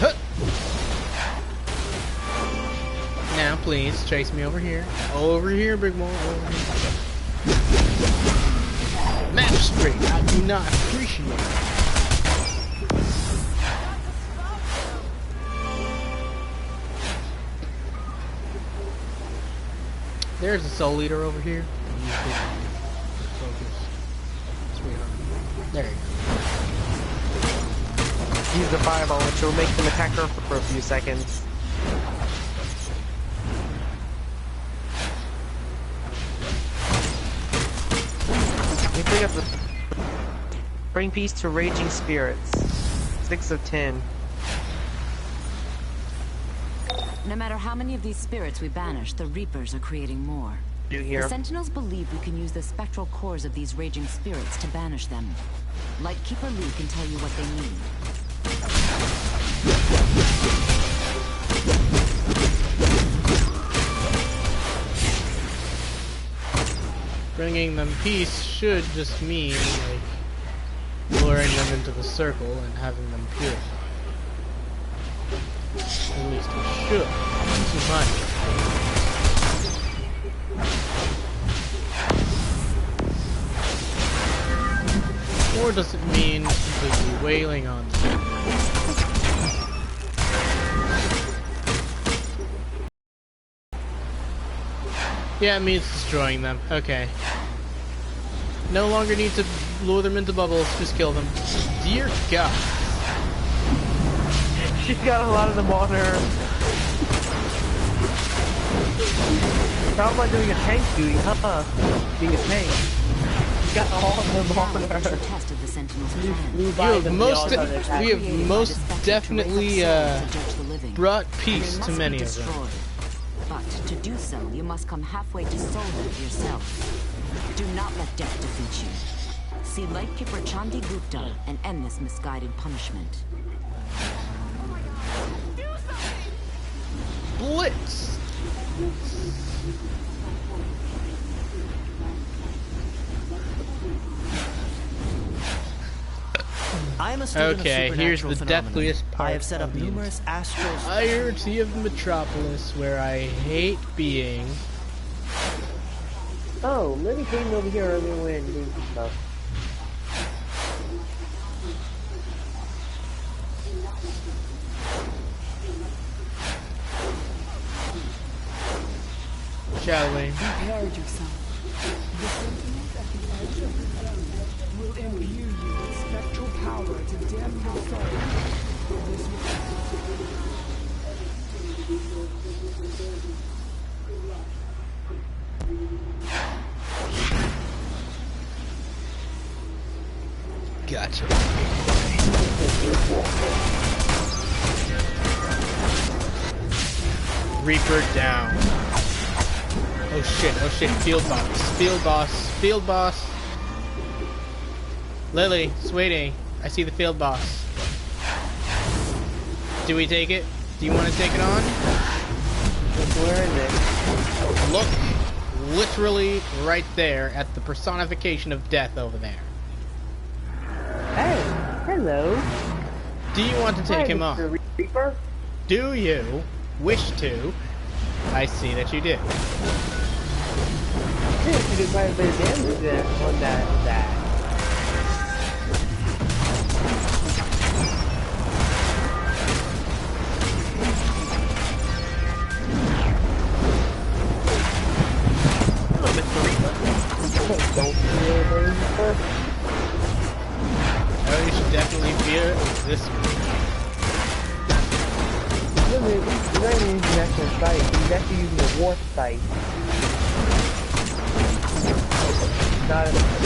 A: Huh! Now, please, chase me over here. Over here, big boy. Over here. Magistrate, I do not appreciate it. There's a soul leader over here. Focus. Sweetheart. There you go.
C: Use the fireball, which will make them attack her for a few seconds. We pick up the... Bring peace to raging spirits. 6 of 10.
I: No matter how many of these spirits we banish, the Reapers are creating more. The Sentinels believe we can use the spectral cores of these raging spirits to banish them. Lightkeeper Lee can tell you what they need.
A: Bringing them peace should just mean, like, luring them into the circle and having them purified. At least it should. Too much. Or does it mean completely wailing on them? Yeah, it means destroying them. Okay. No longer need to lure them into bubbles, just kill them. Dear God.
C: She's got a lot of them on her. How am I doing a tank duty, huh? Being a tank. She's got all of them on her.
A: We have most definitely brought peace to many of them.
I: But to do so, you must come halfway to soul death yourself. Do not let death defeat you. See Lightkeeper Chandi Gupta and end this misguided punishment.
A: Blitz!
L: I am a student
A: Okay,
L: of
A: here's
L: supernatural
A: the
L: phenomena.
A: deathliest part
L: I have set up
A: of the
L: numerous astral
A: entirety of Metropolis, where I hate being.
C: Oh, Libby came over here earlier when doing some stuff.
A: Shall we?
F: Prepare yourself. The sentinels at the edge of the zone will imbue you with spectral power to damn your soul. This
A: Gotcha. Reaper down. Oh shit, field boss. Lily, sweetie, I see the field boss. Do we take it? Do you want to take it on?
C: Where is it?
A: Look literally right there at the personification of death over there.
C: Hey, hello.
A: Do you want to take him on?
C: Mr. Reaper?
A: Do you wish to? I see that you did.
C: Yeah, you did quite a bit of damage on that. Hello, Mr. Reaper. Don't fear the Reaper.
A: Oh, you should definitely fear this one.
C: He's not even using actual sight. He's actually using a warp sight.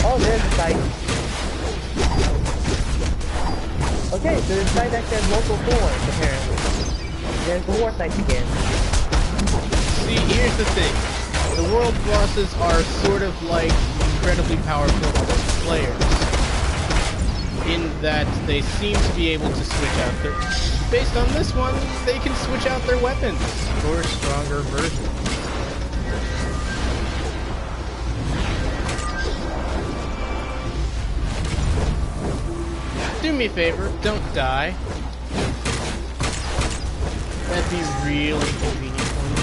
C: Oh, there's the sight. Okay, so this sight actually has multiple forms, apparently. There's the war sight again.
A: See, here's the thing. The world bosses are sort of like incredibly powerful players, in that they seem to be able to switch out their... Based on this one, they can switch out their weapons for stronger versions. Do me a favor, don't die. That'd be really convenient for me.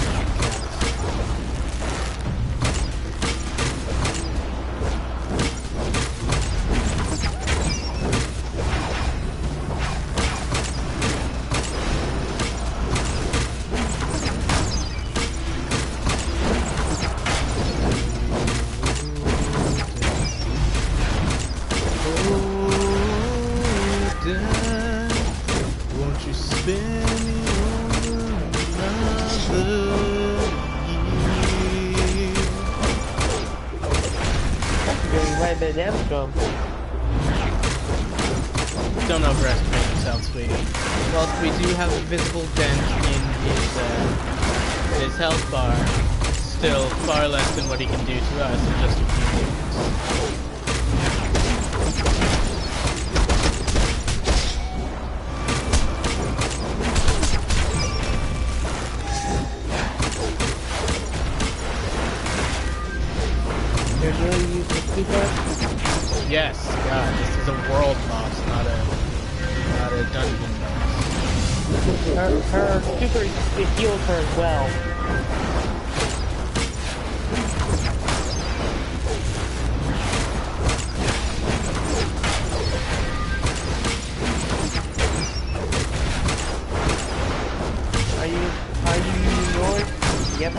A: Won't you spin me over another year?
C: That's doing quite a bit of damage to him.
A: Don't overestimate yourself, sweetie. Whilst we do have a visible dent in his health bar, still far less than what he can do to us in just a few minutes.
C: They're really using the super.
A: Yes, God, this is a world boss, not a dungeon boss.
C: Her super it heals her as well. Are you using yours? Yep.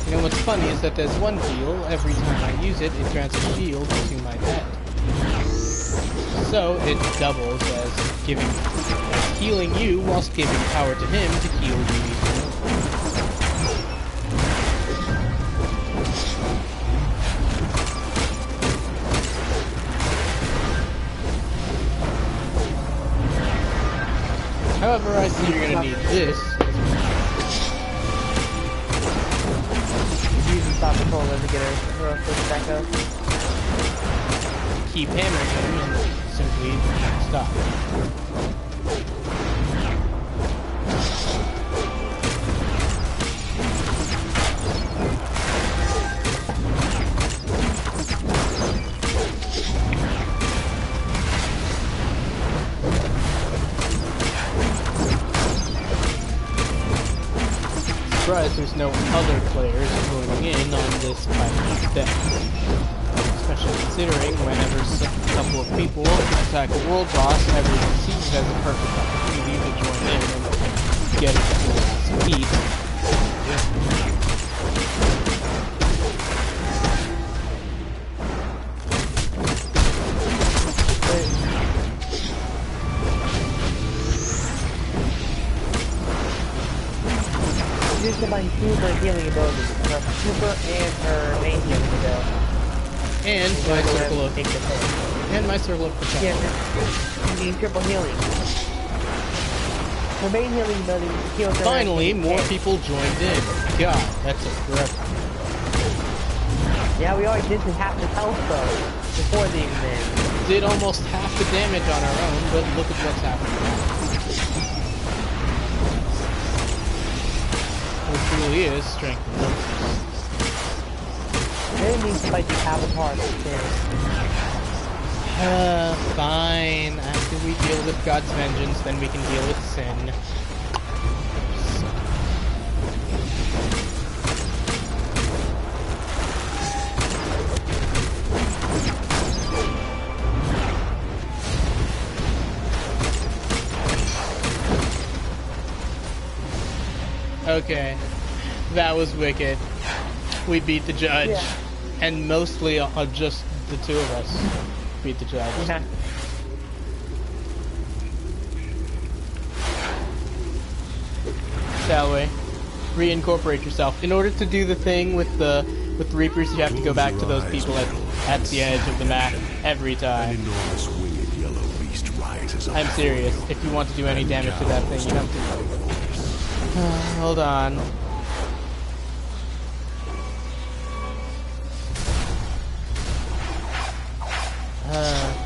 A: And what's funny is that there's one heal. Every time I use it, it grants a shield to my pet. So it doubles as healing you whilst giving power to him to heal you even more. However, I see you're gonna need this.
C: Use the stop controller to get her push back up.
A: Keep hammering him and simply stop. Surprised there's no other players joining in on this fight step. Especially considering whenever a couple of people attack a world boss, everyone sees it as a perfect opportunity to join in and get it to the last beat.
C: She's combining two of her healing abilities, her super and her main healing ability.
A: And my circle of protection.
C: Yeah, you need triple healing. Her main healing ability heals her.
A: Finally, more people joined in. God, that took forever.
C: Yeah, we already did half the health though, before the event.
A: Did almost half the damage on our own, but look at what's happening now. It truly is strength and numbers.
C: It needs to fight the avatar
A: Fine. After we deal with God's vengeance, then we can deal with sin. Okay, that was wicked. We beat the judge, and mostly just the two of us beat the judge.
C: Yeah.
A: Shall we? Reincorporate yourself. In order to do the thing with the Reapers, you have to go back to those people at the edge of the map every time. I'm serious. If you want to do any damage to that thing, you have to... hold on.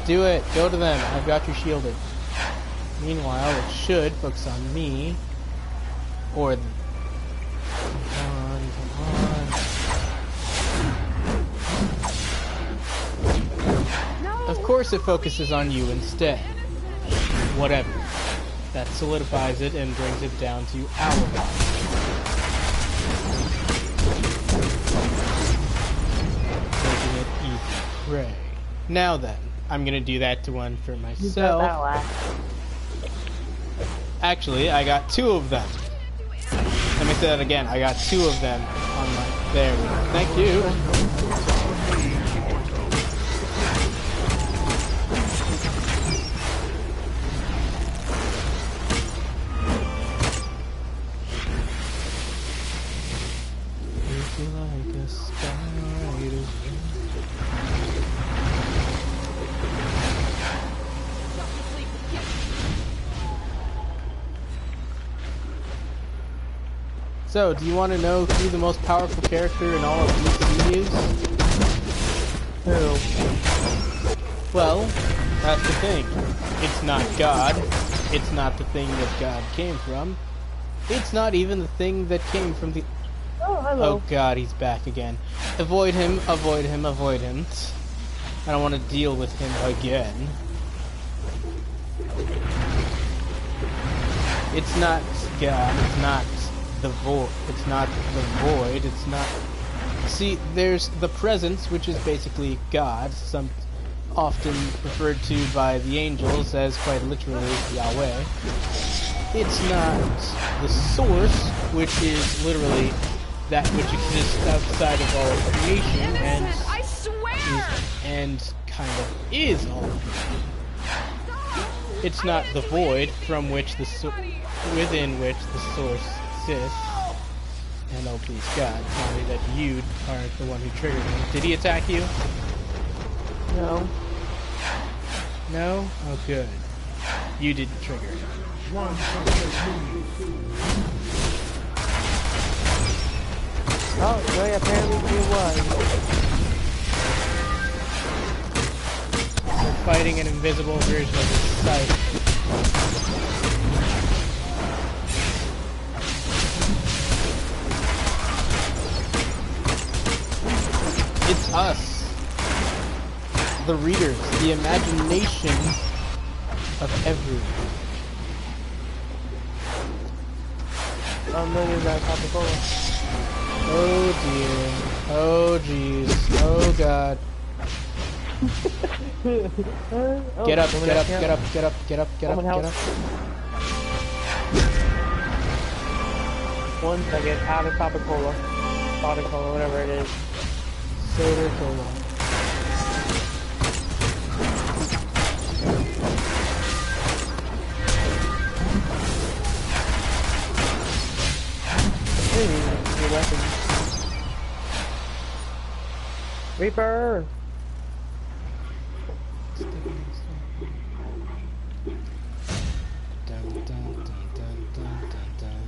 A: Do it. Go to them. I've got you shielded. Meanwhile, it should focus on me. Or... Come on, come on. Of course it focuses on you instead. Whatever. That solidifies it and brings it down to our body. Making it easy to pray. Now then, I'm gonna do that to one for myself. Actually, I got two of them. Let me say that again. I got two of them on my... There we go. Thank you. So, do you want to know who the most powerful character in all of DC is?
C: Who?
A: Well, that's the thing. It's not God. It's not the thing that God came from. It's not even the thing that came from the...
C: Oh, hello.
A: Oh God, he's back again. Avoid him, avoid him, avoid him. I don't want to deal with him again. It's not God, it's not the void, it's not the void, it's not... See, there's the presence, which is basically God, some often referred to by the angels as quite literally Yahweh. It's not the source, which is literally that which exists outside of all of creation and kind of is all of creation. It's not the void from which the within which the source exists. And oh please God, tell me that you aren't the one who triggered him. Did he attack you?
C: No.
A: No? Oh good. You didn't trigger him.
H: one such as me.
C: Oh, well, apparently it was.
A: We're fighting an invisible version of its sight. It's us. The readers, the imagination of everyone.
C: Oh, millions of Coca-Cola.
A: Oh dear. Oh jeez. Oh god. Get up, get up, get up, get up, get up, get up, get up.
C: 1 second, out of Coca-Cola. Soda Cola, whatever it is.
A: Soda Cola.
C: Your weapons. Reaper!
A: Dun, dun, dun, dun, dun, dun, dun.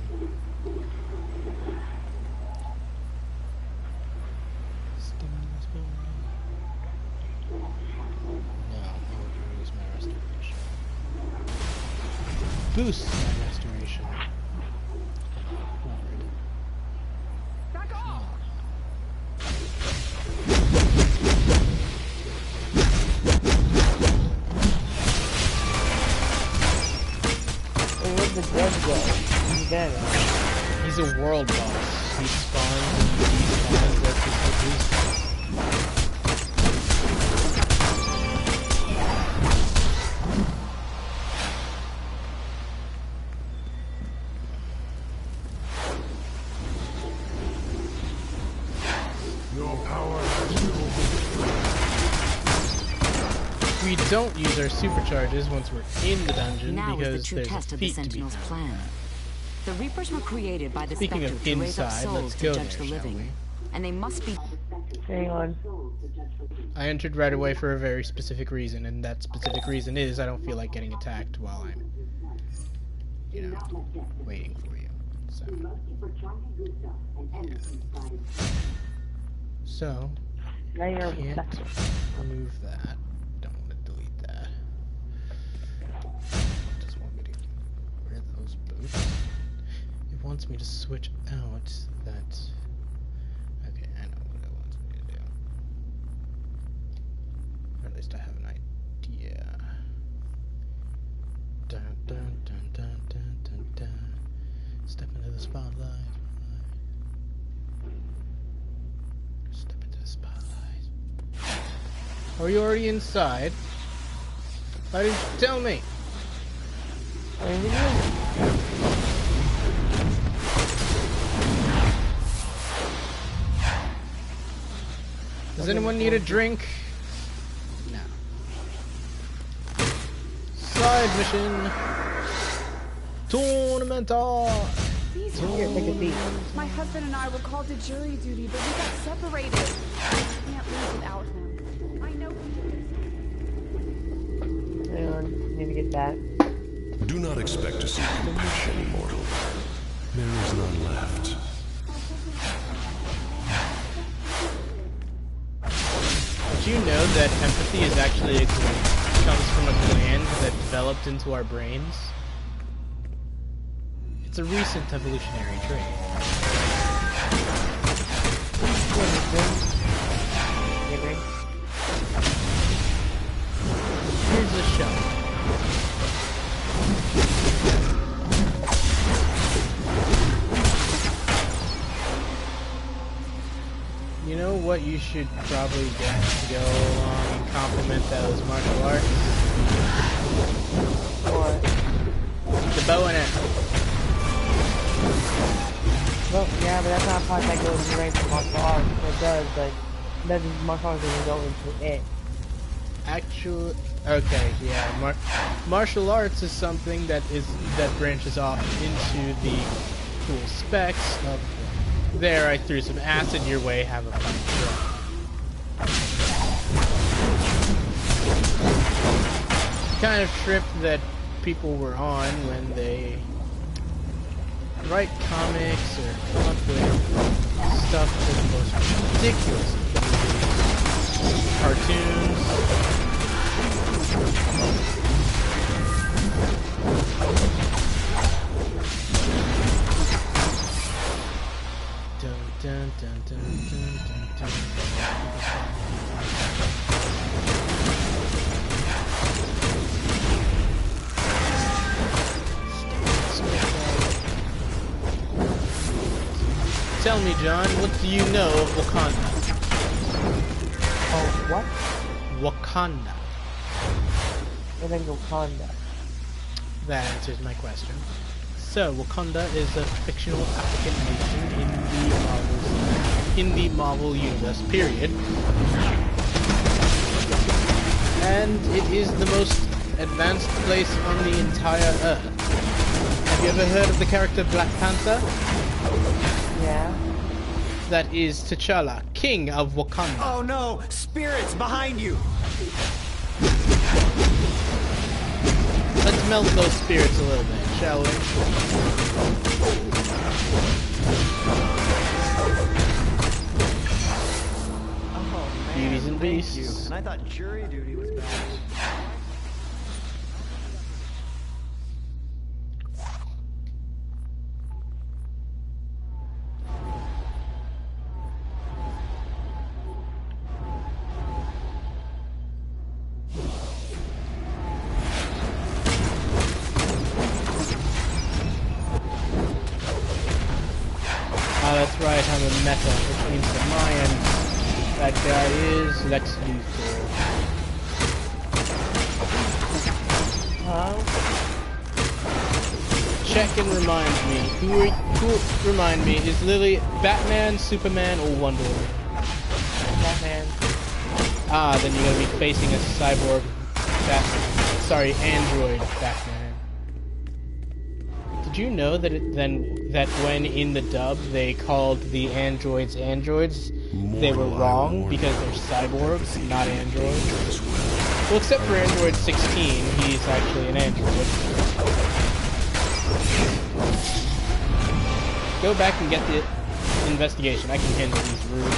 A: No, I would use my restoration. Boost my restoration.
F: Back off!
C: Hey, where'd the judge go? He's dead.
A: He's a world boss. He spawns and despawns as his boost.
H: Your power has no
A: We don't use our supercharges once we're in the dungeon
I: Now is
A: because
I: the true
A: there's
I: test
A: a
I: of the
A: feat to be
I: Sentinel's
A: done.
I: plan. The Reapers were created by the
A: Speaking
I: Spectre
A: of
I: to raise up
A: inside,
I: souls
A: let's
I: to
A: go
I: judge
A: there,
I: the
A: shall we?
I: living. And they must be...
C: Hang on.
A: I entered right away for a very specific reason, and that specific reason is I don't feel like getting attacked while I'm, you know, waiting for you. So, yeah. So,
C: Now you're
A: can't remove that. Don't want to delete that. Just want me to wear those boots. It wants me to switch out that. Okay, I know what it wants me to do. Or at least I have an idea. Dun dun dun dun dun dun dun. Step into the spotlight. Step into the spotlight. Are you already inside? Why didn't you tell me? Does anyone need a drink? No. Side mission. Tournament on.
F: Please
C: Here,
F: help
C: take a
F: me.
C: seat.
F: My husband and I were called to jury duty, but we got separated. I can't leave without him. I know he did this.
C: Hang on. Need to get that.
K: Do not expect to see compassion, immortal. There is none left.
A: Did you know that empathy is actually comes from a gland that developed into our brains? It's a recent evolutionary trait. Here's the show. You know what you should probably get to go along and complement those martial arts?
C: What?
A: The bow and arrow.
C: Well, yeah, but that's not a part that goes in range of martial arts. It does, but martial arts doesn't go into it.
A: Actually, okay, yeah. Martial arts is something that branches off into the cool specs of. There, I threw some acid your way. Have a fun trip. Kind of trip that people were on when they write comics or come up with stuff for the most ridiculous cartoons. Dun, dun, dun, dun, dun, dun, dun. Tell me, John, what do you know of Wakanda?
C: Oh, what?
A: Wakanda.
C: And then Wakanda.
A: That answers my question. So, Wakanda is a fictional African nation in the Marvel Universe, period. And it is the most advanced place on the entire Earth. Have you ever heard of the character Black Panther?
C: Yeah.
A: That is T'Challa, king of Wakanda.
L: Oh no! Spirits behind you!
A: Let's melt those spirits a little bit, shall we?
L: Oh man,
A: Beauties and
L: thank
A: Beasts.
L: you. And I thought jury duty was bad.
A: That's right, I'm a meta, which means that my end, that guy is Lex Luthor. Check and remind me. Who remind me, is Lily Batman, Superman, or Wonder Woman?
C: Batman.
A: Ah, then you're gonna be facing a cyborg android Batman. Did you know that that when in the dub they called the androids, they were wrong because they're cyborgs, not androids? Well, except for Android 16, he's actually an android. Go back and get the investigation. I can handle these rules.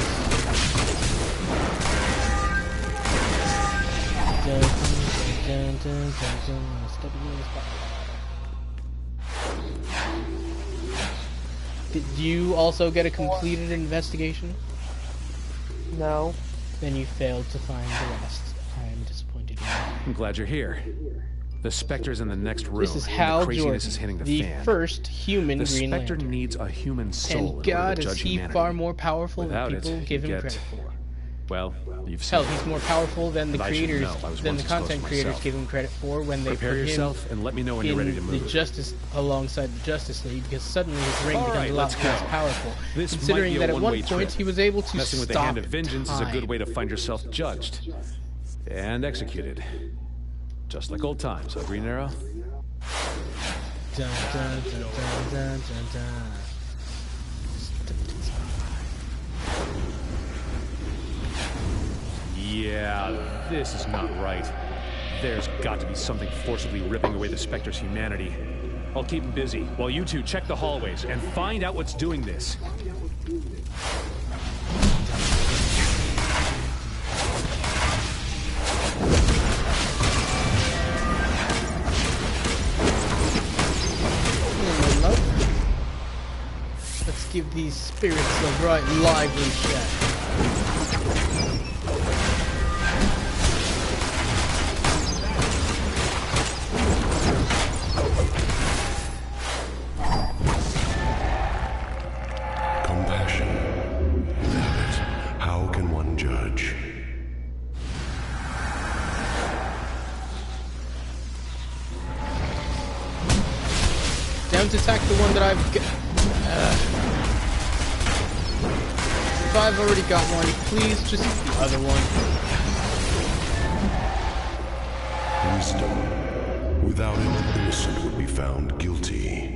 A: Dun, dun, dun, dun, dun. Stepping in the spotlight. Did you also get a completed investigation?
C: No.
A: Then you failed to find the rest. I am disappointed in you.
G: I'm glad you're here. The Spectre's in the next room.
A: This is Hal
G: the craziness
A: Jordan,
G: is hitting the fan.
A: first human
G: the
A: Green
G: Spectre
A: Lantern.
G: needs a human soul
A: And
G: in
A: God,
G: order to
A: is
G: judge
A: he
G: humanity.
A: far more powerful
G: Without
A: than people
G: it,
A: give
G: you
A: him
G: get,
A: credit for.
G: Well, you've seen
A: Hell, he's more powerful than the
G: But I should
A: creators,
G: know. I was
A: than the
G: once as close
A: content
G: to
A: creators
G: myself.
A: give him credit for when they
G: Prepare
A: put
G: yourself
A: him
G: and let me know when you're ready to
A: in
G: move.
A: the Justice alongside the Justice League, because suddenly his ring
G: All
A: becomes
G: right,
A: a lot
G: let's
A: less
G: go.
A: powerful.
G: This
A: Considering
G: might be a
A: that at one
G: one-way
A: point
G: trip.
A: he was able to
G: Messing with the
A: stop
G: hand of vengeance is a good
A: time.
G: way to find yourself judged and executed, just like old times, huh, Green Arrow?
A: Dun, dun, dun, dun, dun, dun, dun.
G: Yeah, this is not right. There's got to be something forcibly ripping away the Spectre's humanity. I'll keep him busy while you two check the hallways and find out what's doing this.
A: Let's give these spirits a right lively check.
K: Compassion. Without it, how can one judge?
A: Down to attack the one that I've got. If I've already got one, please just the other one.
K: Wisdom. Without it, innocent would be found guilty.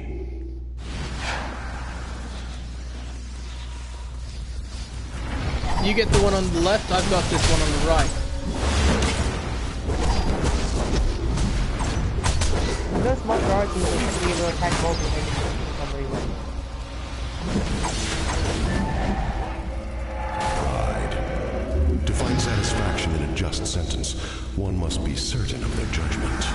A: You get the one on the left, I've got this one on the right.
C: This martial arts is to be able to attack multiple enemies for some reason.
K: Pride. To find satisfaction in a just sentence, one must be certain of their judgment.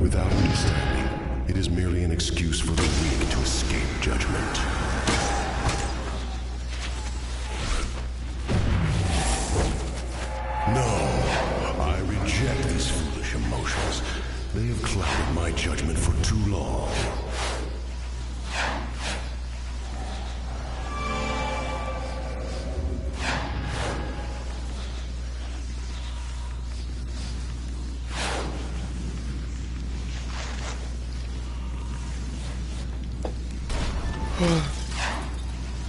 K: Without understanding, it is merely an excuse for the weak to escape judgment. No, I reject these foolish emotions. They have clouded my judgment for too long.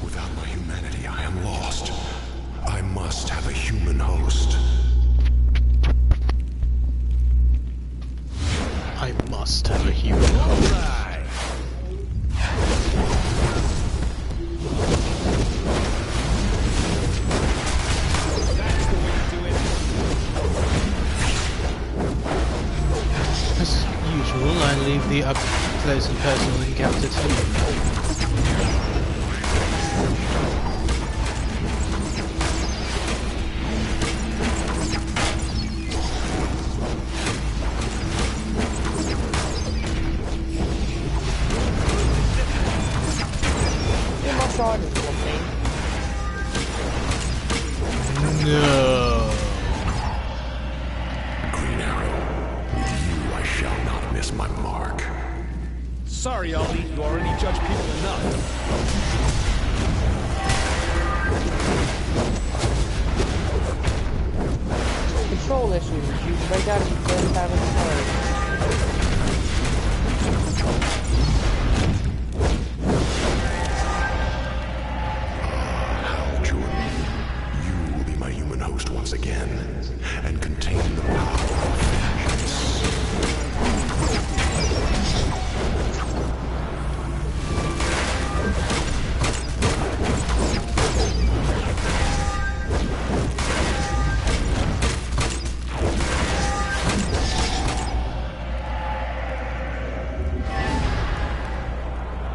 K: Without my humanity, I am lost. I must have a human host.
A: I must have a human host. As usual, I leave the up-close and personal encounter to you. No.
K: Green Arrow, with you I shall not miss my mark.
G: Sorry, Ollie, you already judge people enough.
C: Control issues. You break out of the first time in the card.
K: Once again, and contain the power of vengeance.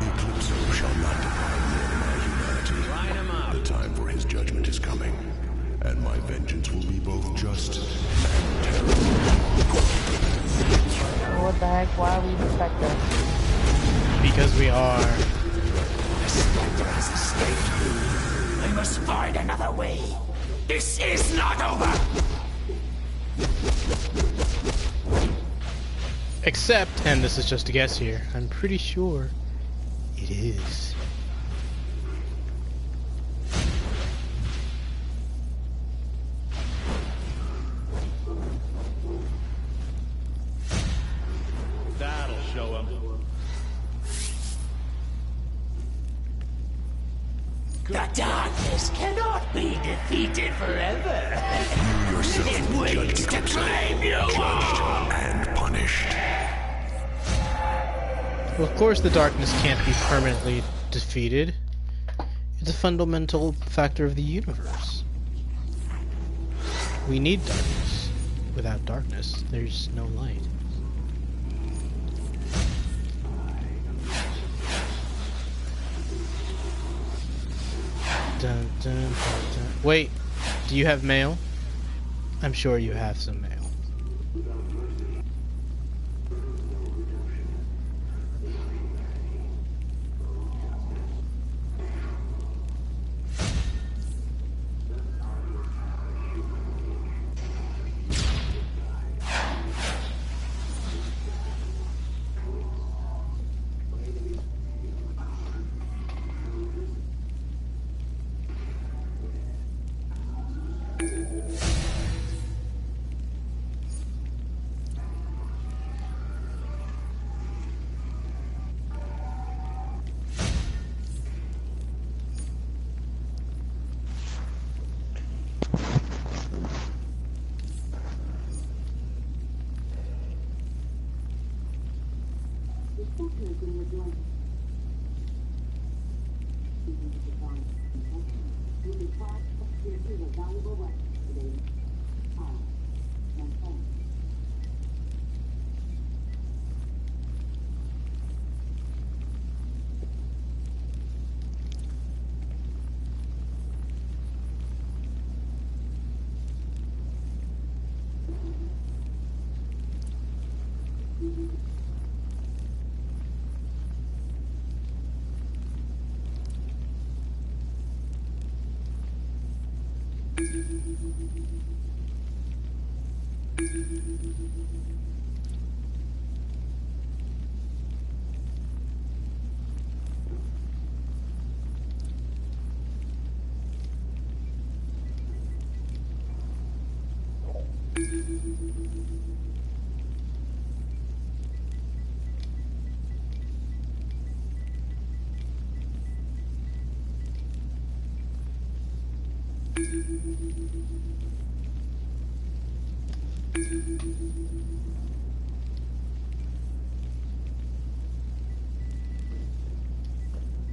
K: Eclipso shall not deprive me of my humanity.
L: Line him up.
K: The time for his judgment is coming. And my vengeance will be both just and terrible.
C: What the heck? Why are we the Spectre?
A: Because we are.
M: The Spectre has escaped me. I must find another way. This is not over!
A: Except, and this is just a guess here, I'm pretty sure it is.
G: That'll show him.
M: The darkness cannot be defeated forever.
K: You yourself
M: It waits to claim you all.
K: And punished.
A: Well, of course the darkness can't be permanently defeated. It's a fundamental factor of the universe. We need darkness. Without darkness, there's no light. Dun, dun, dun, dun. Wait, do you have mail? I'm sure you have some mail.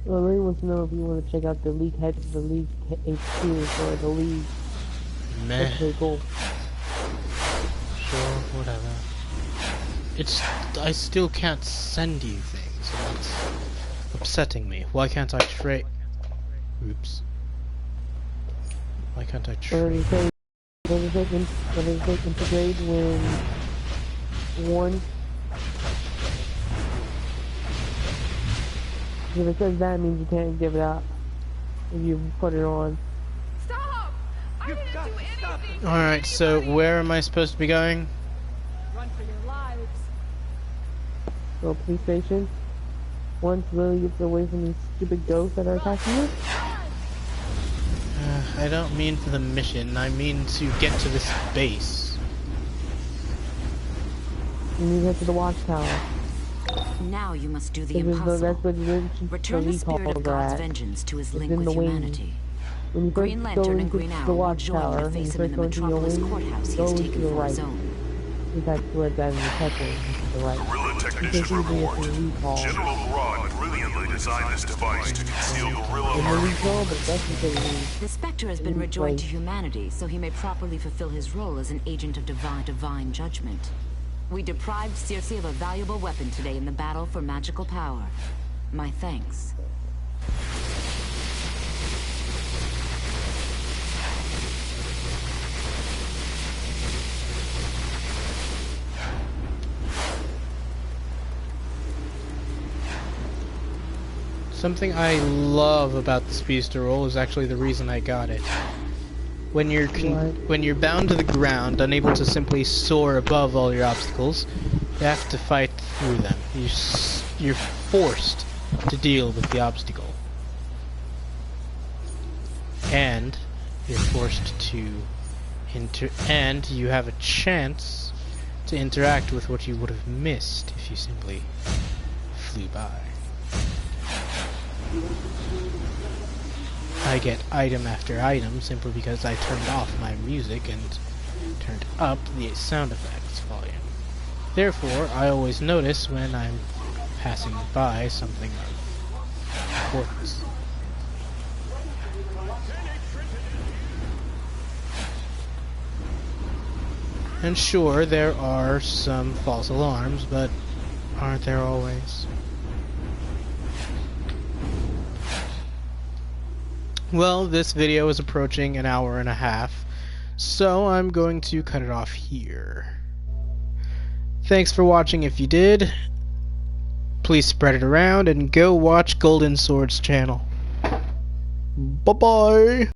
C: Well, Ray wants to know if you want to check out the League HQ or the League.
A: Meh.
C: That's pretty cool.
A: Sure, whatever. I still can't send you things, and that's upsetting me. Why can't I trade? Oops. Why can't I trade?
C: What does it integrate when one? If it says that, it means you can't give it out if you put it on.
F: Stop! I didn't do anything!
A: Alright, so where am I supposed to be going?
F: Run for your lives.
C: Go police station. Once Lily gets away from these stupid ghosts that are attacking you.
A: I don't mean for the mission, I mean to get to this base.
C: You need to get to the watchtower.
I: Now you must do the impossible. Return the spirit of God's vengeance to his link with humanity. Green Lantern and Green Arrow will join you to face him in the Metropolis courthouse he has taken for his own.
K: Guerrilla Technician report. General Grodd brilliantly designed this device to conceal guerrilla artifacts.
I: The Spectre has been rejoined to humanity, so he may properly fulfill his role as an agent of divine judgment. We deprived Circe of a valuable weapon today in the battle for magical power. My thanks.
A: Something I love about the Speedster roll is actually the reason I got it. When you're bound to the ground, unable to simply soar above all your obstacles, you have to fight through them. You're forced to deal with the obstacle. And you're forced to and you have a chance to interact with what you would have missed if you simply flew by. I get item after item simply because I turned off my music and turned up the sound effects volume. Therefore, I always notice when I'm passing by something of importance. And sure, there are some false alarms, but aren't there always? Well, this video is approaching an hour and a half, so I'm going to cut it off here. Thanks for watching if you did. Please spread it around and go watch Golden Sword's channel. Bye-bye!